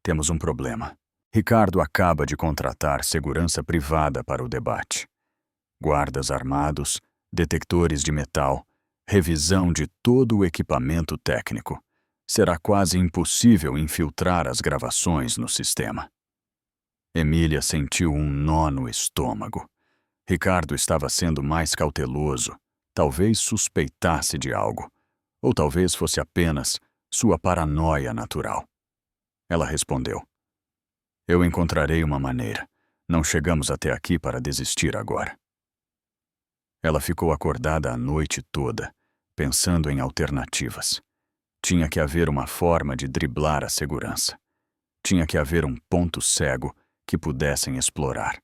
A: Temos um problema. Ricardo acaba de contratar segurança privada para o debate. Guardas armados, detectores de metal, revisão de todo o equipamento técnico. Será quase impossível infiltrar as gravações no sistema. Emília sentiu um nó no estômago. Ricardo estava sendo mais cauteloso, talvez suspeitasse de algo, ou talvez fosse apenas sua paranoia natural. Ela respondeu: "Eu encontrarei uma maneira. Não chegamos até aqui para desistir agora." Ela ficou acordada a noite toda, pensando em alternativas. Tinha que haver uma forma de driblar a segurança. Tinha que haver um ponto cego que pudessem explorar.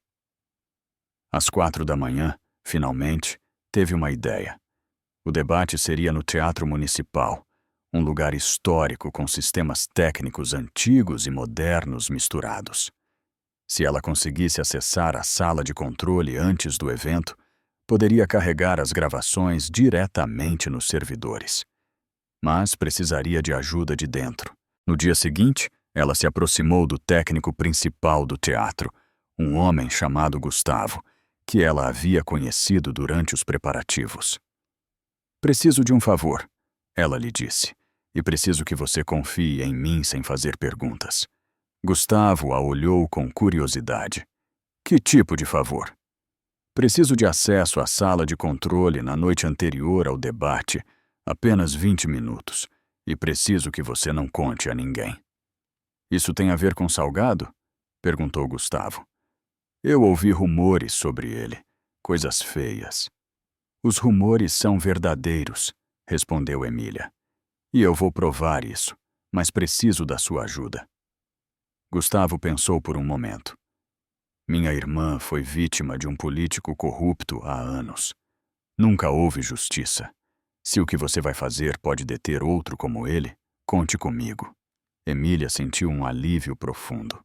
A: Às 4 da manhã, finalmente, teve uma ideia. O debate seria no Teatro Municipal, um lugar histórico com sistemas técnicos antigos e modernos misturados. Se ela conseguisse acessar a sala de controle antes do evento, poderia carregar as gravações diretamente nos servidores. Mas precisaria de ajuda de dentro. No dia seguinte, ela se aproximou do técnico principal do teatro, um homem chamado Gustavo, que ela havia conhecido durante os preparativos. "Preciso de um favor", ela lhe disse, "e preciso que você confie em mim sem fazer perguntas." Gustavo a olhou com curiosidade. "Que tipo de favor?" "Preciso de acesso à sala de controle na noite anterior ao debate, apenas 20 minutos, e preciso que você não conte a ninguém." "Isso tem a ver com Salgado?" perguntou Gustavo. "Eu ouvi rumores sobre ele, coisas feias." "Os rumores são verdadeiros", respondeu Emília. "E eu vou provar isso, mas preciso da sua ajuda." Gustavo pensou por um momento. "Minha irmã foi vítima de um político corrupto há anos. Nunca houve justiça. Se o que você vai fazer pode deter outro como ele, conte comigo." Emília sentiu um alívio profundo.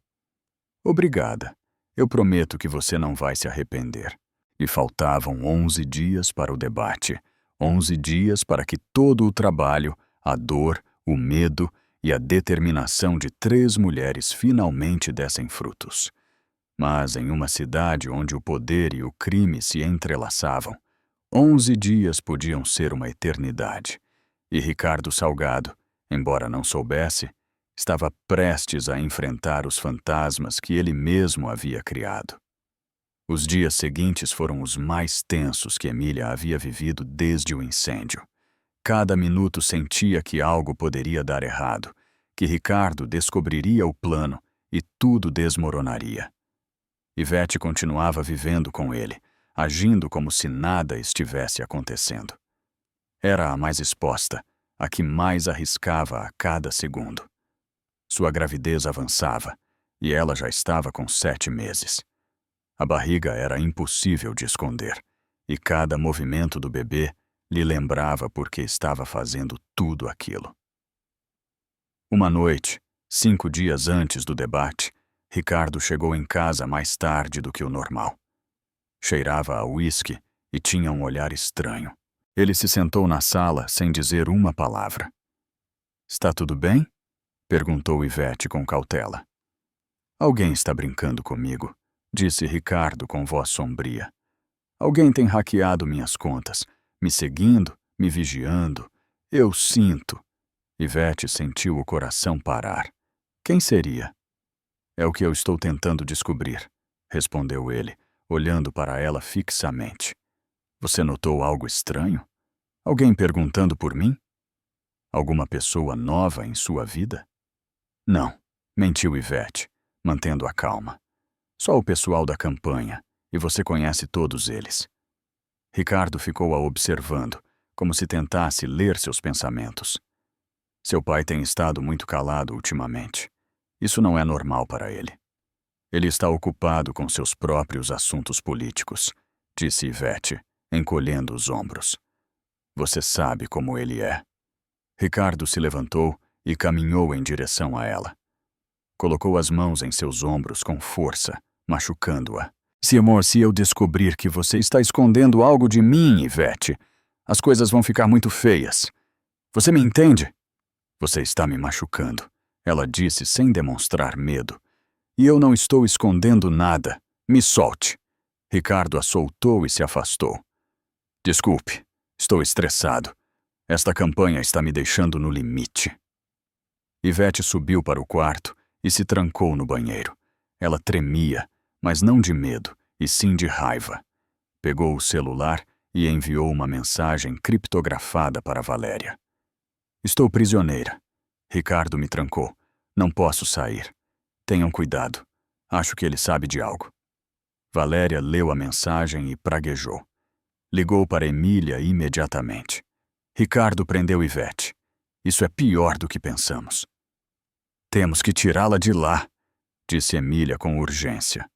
A: "Obrigada. Eu prometo que você não vai se arrepender." E faltavam 11 dias para o debate. 11 dias para que todo o trabalho, a dor, o medo e a determinação de 3 mulheres finalmente dessem frutos. Mas em uma cidade onde o poder e o crime se entrelaçavam, 11 dias podiam ser uma eternidade. E Ricardo Salgado, embora não soubesse, estava prestes a enfrentar os fantasmas que ele mesmo havia criado. Os dias seguintes foram os mais tensos que Emília havia vivido desde o incêndio. Cada minuto sentia que algo poderia dar errado, que Ricardo descobriria o plano e tudo desmoronaria. Ivete continuava vivendo com ele, agindo como se nada estivesse acontecendo. Era a mais exposta, a que mais arriscava a cada segundo. Sua gravidez avançava, e ela já estava com 7 meses. A barriga era impossível de esconder, e cada movimento do bebê lhe lembrava por que estava fazendo tudo aquilo. Uma noite, 5 dias antes do debate, Ricardo chegou em casa mais tarde do que o normal. Cheirava a uísque e tinha um olhar estranho. Ele se sentou na sala sem dizer uma palavra. "Está tudo bem?" perguntou Ivete com cautela. "Alguém está brincando comigo", disse Ricardo com voz sombria. "Alguém tem hackeado minhas contas, me seguindo, me vigiando. Eu sinto." Ivete sentiu o coração parar. "Quem seria?" "É o que eu estou tentando descobrir", respondeu ele, olhando para ela fixamente. "Você notou algo estranho? Alguém perguntando por mim? Alguma pessoa nova em sua vida?" "Não", mentiu Ivete, mantendo a calma. "Só o pessoal da campanha, e você conhece todos eles." Ricardo ficou a observando, como se tentasse ler seus pensamentos. Seu pai tem estado muito calado ultimamente. Isso não é normal para ele. Ele está ocupado com seus próprios assuntos políticos, disse Ivete, encolhendo os ombros. Você sabe como ele é. Ricardo se levantou e caminhou em direção a ela. Colocou as mãos em seus ombros com força, machucando-a. Se eu descobrir que você está escondendo algo de mim, Ivete, as coisas vão ficar muito feias. Você me entende? Você está me machucando, ela disse sem demonstrar medo. E eu não estou escondendo nada. Me solte. Ricardo a soltou e se afastou. Desculpe, estou estressado. Esta campanha está me deixando no limite. Ivete subiu para o quarto e se trancou no banheiro. Ela tremia, mas não de medo, e sim de raiva. Pegou o celular e enviou uma mensagem criptografada para Valéria. Estou prisioneira. Ricardo me trancou. Não posso sair. Tenham cuidado. Acho que ele sabe de algo. Valéria leu a mensagem e praguejou. Ligou para Emília imediatamente. Ricardo prendeu Ivete. Isso é pior do que pensamos. Temos que tirá-la de lá, disse Emília com urgência.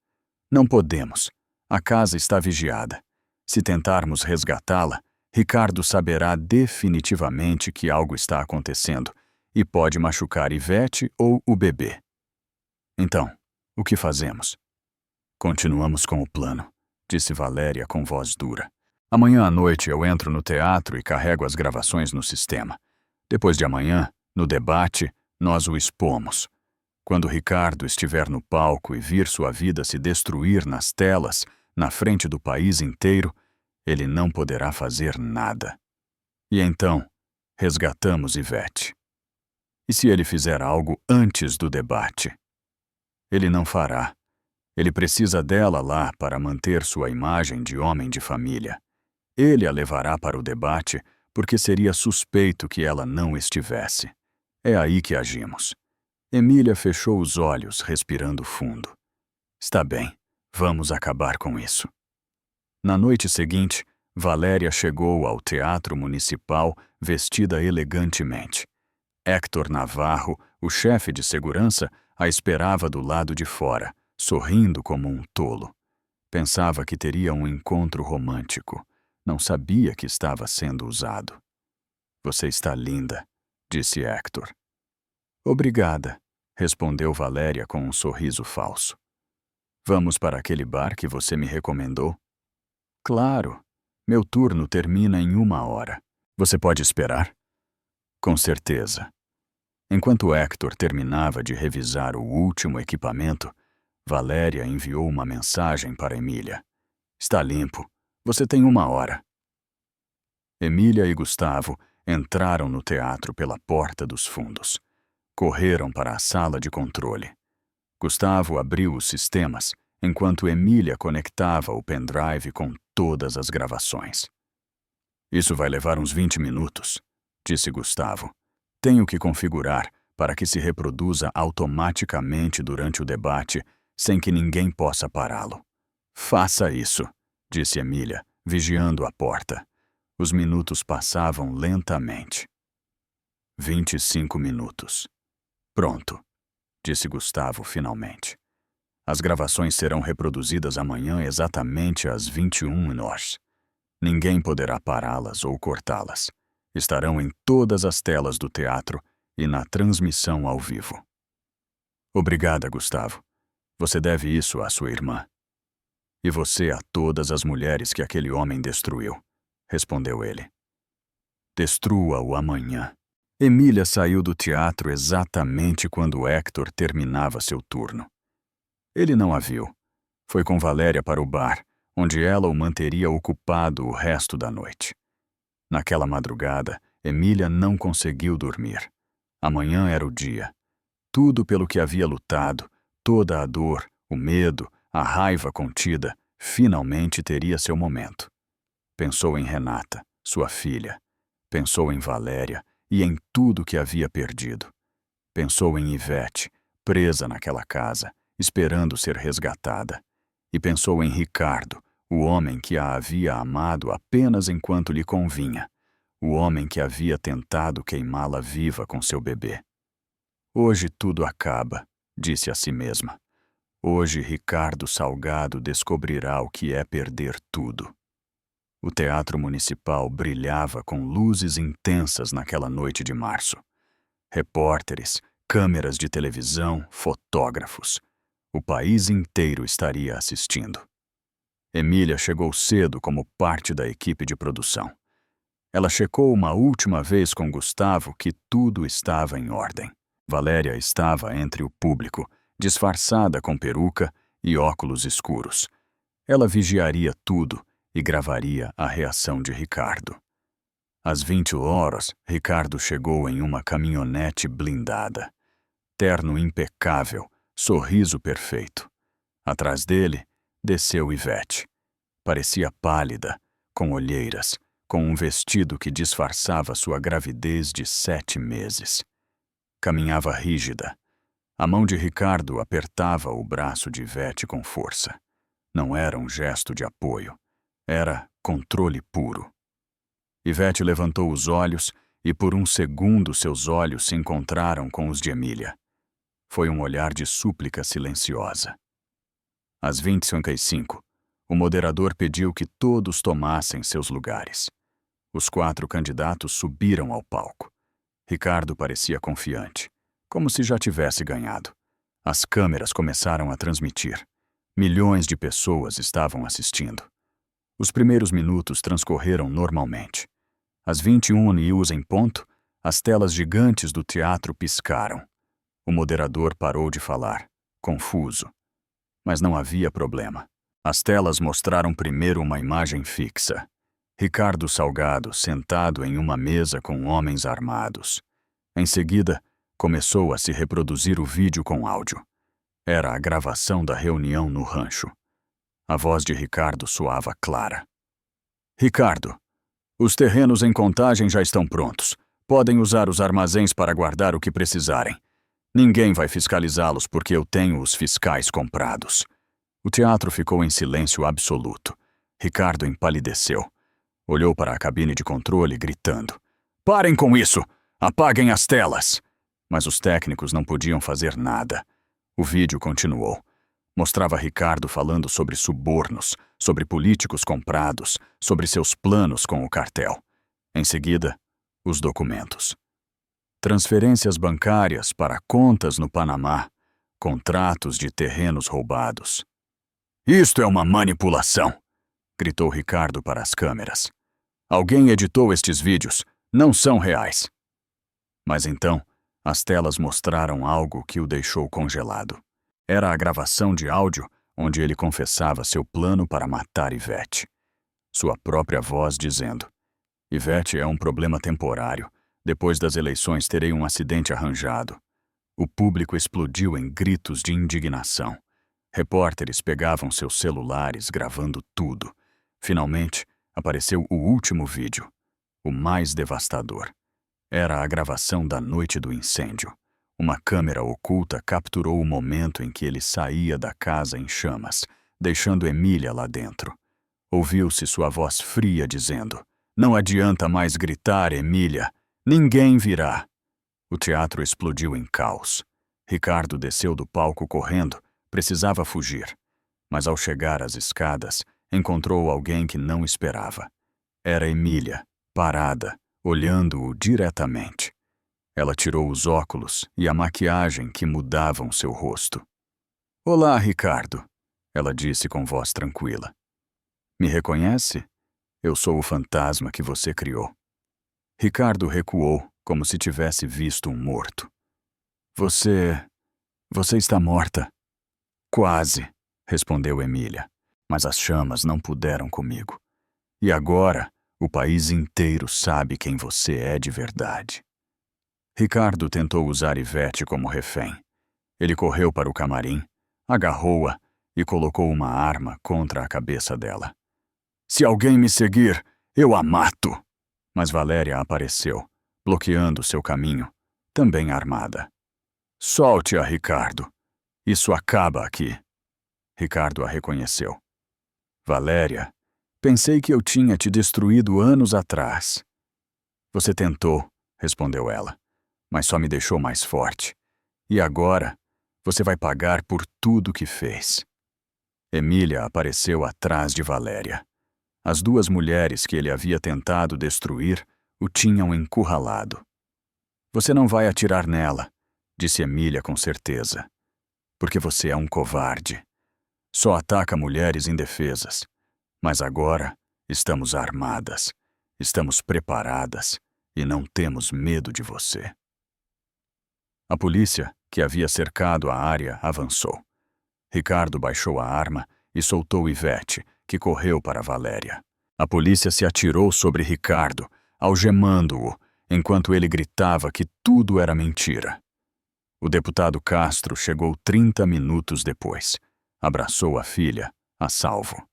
A: Não podemos. A casa está vigiada. Se tentarmos resgatá-la, Ricardo saberá definitivamente que algo está acontecendo e pode machucar Ivete ou o bebê. Então, o que fazemos? Continuamos com o plano, disse Valéria com voz dura. Amanhã à noite eu entro no teatro e carrego as gravações no sistema. Depois de amanhã, no debate, nós o expomos. Quando Ricardo estiver no palco e vir sua vida se destruir nas telas, na frente do país inteiro, ele não poderá fazer nada. E então, resgatamos Ivete. E se ele fizer algo antes do debate? Ele não fará. Ele precisa dela lá para manter sua imagem de homem de família. Ele a levará para o debate porque seria suspeito que ela não estivesse. É aí que agimos. Emília fechou os olhos, respirando fundo. Está bem, vamos acabar com isso. Na noite seguinte, Valéria chegou ao Teatro Municipal vestida elegantemente. Héctor Navarro, o chefe de segurança, a esperava do lado de fora, sorrindo como um tolo. Pensava que teria um encontro romântico. Não sabia que estava sendo usado. Você está linda, disse Héctor. Obrigada, respondeu Valéria com um sorriso falso. Vamos para aquele bar que você me recomendou? Claro. Meu turno termina em 1 hora. Você pode esperar? Com certeza. Enquanto Héctor terminava de revisar o último equipamento, Valéria enviou uma mensagem para Emília. Está limpo. Você tem 1 hora. Emília e Gustavo entraram no teatro pela porta dos fundos. Correram para a sala de controle. Gustavo abriu os sistemas, enquanto Emília conectava o pendrive com todas as gravações. Isso vai levar uns 20 minutos, disse Gustavo. Tenho que configurar para que se reproduza automaticamente durante o debate, sem que ninguém possa pará-lo. Faça isso, disse Emília, vigiando a porta. Os minutos passavam lentamente. 25 minutos. Pronto, disse Gustavo finalmente. As gravações serão reproduzidas amanhã exatamente às 21h. Ninguém poderá pará-las ou cortá-las. Estarão em todas as telas do teatro e na transmissão ao vivo. Obrigada, Gustavo. Você deve isso à sua irmã. E você a todas as mulheres que aquele homem destruiu, respondeu ele. Destrua-o amanhã. Emília saiu do teatro exatamente quando Héctor terminava seu turno. Ele não a viu. Foi com Valéria para o bar, onde ela o manteria ocupado o resto da noite. Naquela madrugada, Emília não conseguiu dormir. Amanhã era o dia. Tudo pelo que havia lutado, toda a dor, o medo, a raiva contida, finalmente teria seu momento. Pensou em Renata, sua filha. Pensou em Valéria e em tudo que havia perdido. Pensou em Ivete, presa naquela casa, esperando ser resgatada. E pensou em Ricardo, o homem que a havia amado apenas enquanto lhe convinha, o homem que havia tentado queimá-la viva com seu bebê. Hoje tudo acaba, disse a si mesma. Hoje Ricardo Salgado descobrirá o que é perder tudo. O Teatro Municipal brilhava com luzes intensas naquela noite de março. Repórteres, câmeras de televisão, fotógrafos. O país inteiro estaria assistindo. Emília chegou cedo como parte da equipe de produção. Ela checou uma última vez com Gustavo que tudo estava em ordem. Valéria estava entre o público, disfarçada com peruca e óculos escuros. Ela vigiaria tudo e gravaria a reação de Ricardo. Às 20 horas, Ricardo chegou em uma caminhonete blindada. Terno impecável, sorriso perfeito. Atrás dele, desceu Ivete. Parecia pálida, com olheiras, com um vestido que disfarçava sua gravidez de 7 meses. Caminhava rígida. A mão de Ricardo apertava o braço de Ivete com força. Não era um gesto de apoio. Era controle puro. Ivete levantou os olhos e por um segundo seus olhos se encontraram com os de Emília. Foi um olhar de súplica silenciosa. Às 20h55, o moderador pediu que todos tomassem seus lugares. Os 4 candidatos subiram ao palco. Ricardo parecia confiante, como se já tivesse ganhado. As câmeras começaram a transmitir. Milhões de pessoas estavam assistindo. Os primeiros minutos transcorreram normalmente. Às 21h em ponto, as telas gigantes do teatro piscaram. O moderador parou de falar, confuso. Mas não havia problema. As telas mostraram primeiro uma imagem fixa. Ricardo Salgado sentado em uma mesa com homens armados. Em seguida, começou a se reproduzir o vídeo com áudio. Era a gravação da reunião no rancho. A voz de Ricardo soava clara. Ricardo, os terrenos em Contagem já estão prontos. Podem usar os armazéns para guardar o que precisarem. Ninguém vai fiscalizá-los porque eu tenho os fiscais comprados. O teatro ficou em silêncio absoluto. Ricardo empalideceu. Olhou para a cabine de controle, gritando. Parem com isso! Apaguem as telas! Mas os técnicos não podiam fazer nada. O vídeo continuou. Mostrava Ricardo falando sobre subornos, sobre políticos comprados, sobre seus planos com o cartel. Em seguida, os documentos. Transferências bancárias para contas no Panamá, contratos de terrenos roubados. Isto é uma manipulação! Gritou Ricardo para as câmeras. Alguém editou estes vídeos. Não são reais. Mas então, as telas mostraram algo que o deixou congelado. Era a gravação de áudio onde ele confessava seu plano para matar Ivete. Sua própria voz dizendo: Ivete é um problema temporário. Depois das eleições terei um acidente arranjado. O público explodiu em gritos de indignação. Repórteres pegavam seus celulares gravando tudo. Finalmente, apareceu o último vídeo, o mais devastador. Era a gravação da noite do incêndio. Uma câmera oculta capturou o momento em que ele saía da casa em chamas, deixando Emília lá dentro. Ouviu-se sua voz fria dizendo: Não adianta mais gritar, Emília. Ninguém virá. O teatro explodiu em caos. Ricardo desceu do palco correndo. Precisava fugir. Mas ao chegar às escadas, encontrou alguém que não esperava. Era Emília, parada, olhando-o diretamente. Ela tirou os óculos e a maquiagem que mudavam seu rosto. Olá, Ricardo, ela disse com voz tranquila. Me reconhece? Eu sou o fantasma que você criou. Ricardo recuou, como se tivesse visto um morto. Você está morta. Quase, respondeu Emília, mas as chamas não puderam comigo. E agora, o país inteiro sabe quem você é de verdade. Ricardo tentou usar Ivete como refém. Ele correu para o camarim, agarrou-a e colocou uma arma contra a cabeça dela. Se alguém me seguir, eu a mato! Mas Valéria apareceu, bloqueando seu caminho, também armada. Solte-a, Ricardo. Isso acaba aqui. Ricardo a reconheceu. Valéria, pensei que eu tinha te destruído anos atrás. Você tentou, respondeu ela, mas só me deixou mais forte. E agora, você vai pagar por tudo que fez. Emília apareceu atrás de Valéria. As 2 mulheres que ele havia tentado destruir o tinham encurralado. Você não vai atirar nela, disse Emília com certeza. Porque você é um covarde. Só ataca mulheres indefesas. Mas agora estamos armadas, estamos preparadas e não temos medo de você. A polícia, que havia cercado a área, avançou. Ricardo baixou a arma e soltou Ivete, que correu para Valéria. A polícia se atirou sobre Ricardo, algemando-o, enquanto ele gritava que tudo era mentira. O deputado Castro chegou 30 minutos depois. Abraçou a filha, a salvo.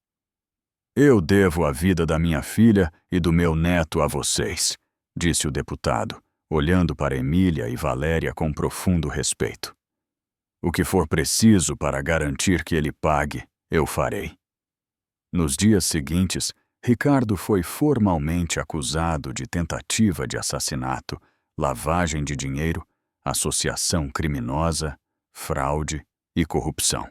A: Eu devo a vida da minha filha e do meu neto a vocês, disse o deputado, olhando para Emília e Valéria com profundo respeito. O que for preciso para garantir que ele pague, eu farei. Nos dias seguintes, Ricardo foi formalmente acusado de tentativa de assassinato, lavagem de dinheiro, associação criminosa, fraude e corrupção.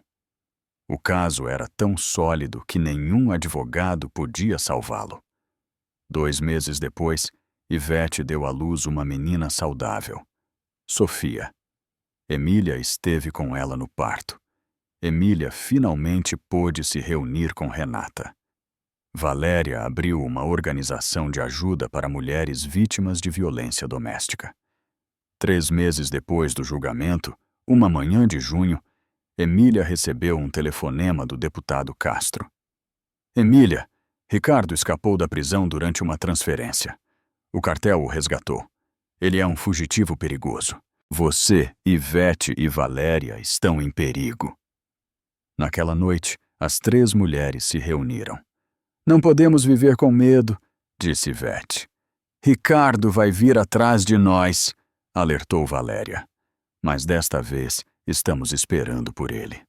A: O caso era tão sólido que nenhum advogado podia salvá-lo. 2 meses depois, Ivete deu à luz uma menina saudável, Sofia. Emília esteve com ela no parto. Emília finalmente pôde se reunir com Renata. Valéria abriu uma organização de ajuda para mulheres vítimas de violência doméstica. 3 meses depois do julgamento, uma manhã de junho, Emília recebeu um telefonema do deputado Castro. Emília, Ricardo escapou da prisão durante uma transferência. O cartel o resgatou. Ele é um fugitivo perigoso. Você, Ivete e Valéria estão em perigo. Naquela noite, as 3 mulheres se reuniram. Não podemos viver com medo, disse Ivete. Ricardo vai vir atrás de nós, alertou Valéria. Mas desta vez, estamos esperando por ele.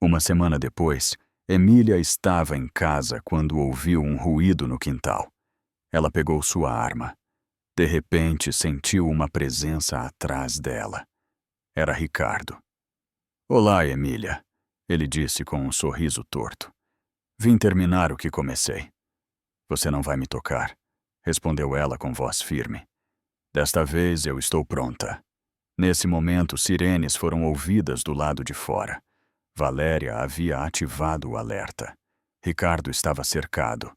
A: Uma semana depois, Emília estava em casa quando ouviu um ruído no quintal. Ela pegou sua arma. De repente, sentiu uma presença atrás dela. Era Ricardo. Olá, Emília, ele disse com um sorriso torto. Vim terminar o que comecei. Você não vai me tocar, respondeu ela com voz firme. Desta vez eu estou pronta. Nesse momento, sirenes foram ouvidas do lado de fora. Valéria havia ativado o alerta. Ricardo estava cercado.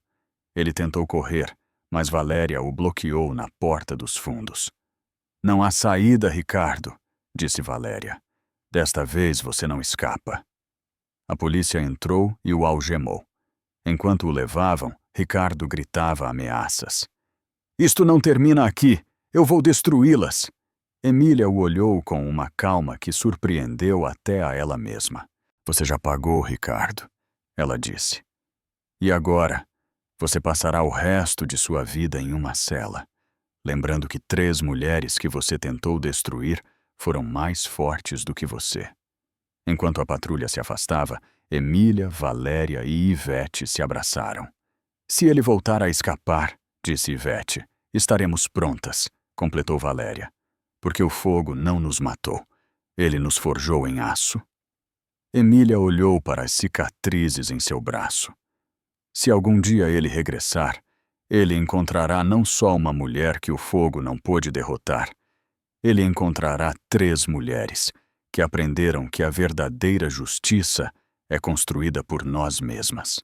A: Ele tentou correr, mas Valéria o bloqueou na porta dos fundos. Não há saída, Ricardo, disse Valéria. Desta vez você não escapa. A polícia entrou e o algemou. Enquanto o levavam, Ricardo gritava ameaças. Isto não termina aqui. Eu vou destruí-las. Emília o olhou com uma calma que surpreendeu até a ela mesma. Você já pagou, Ricardo, ela disse. E agora, você passará o resto de sua vida em uma cela, lembrando que 3 mulheres que você tentou destruir foram mais fortes do que você. Enquanto a patrulha se afastava, Emília, Valéria e Ivete se abraçaram. Se ele voltar a escapar, disse Ivete, estaremos prontas, completou Valéria. Porque o fogo não nos matou. Ele nos forjou em aço. Emília olhou para as cicatrizes em seu braço. Se algum dia ele regressar, ele encontrará não só uma mulher que o fogo não pôde derrotar. Ele encontrará 3 mulheres que aprenderam que a verdadeira justiça é construída por nós mesmas.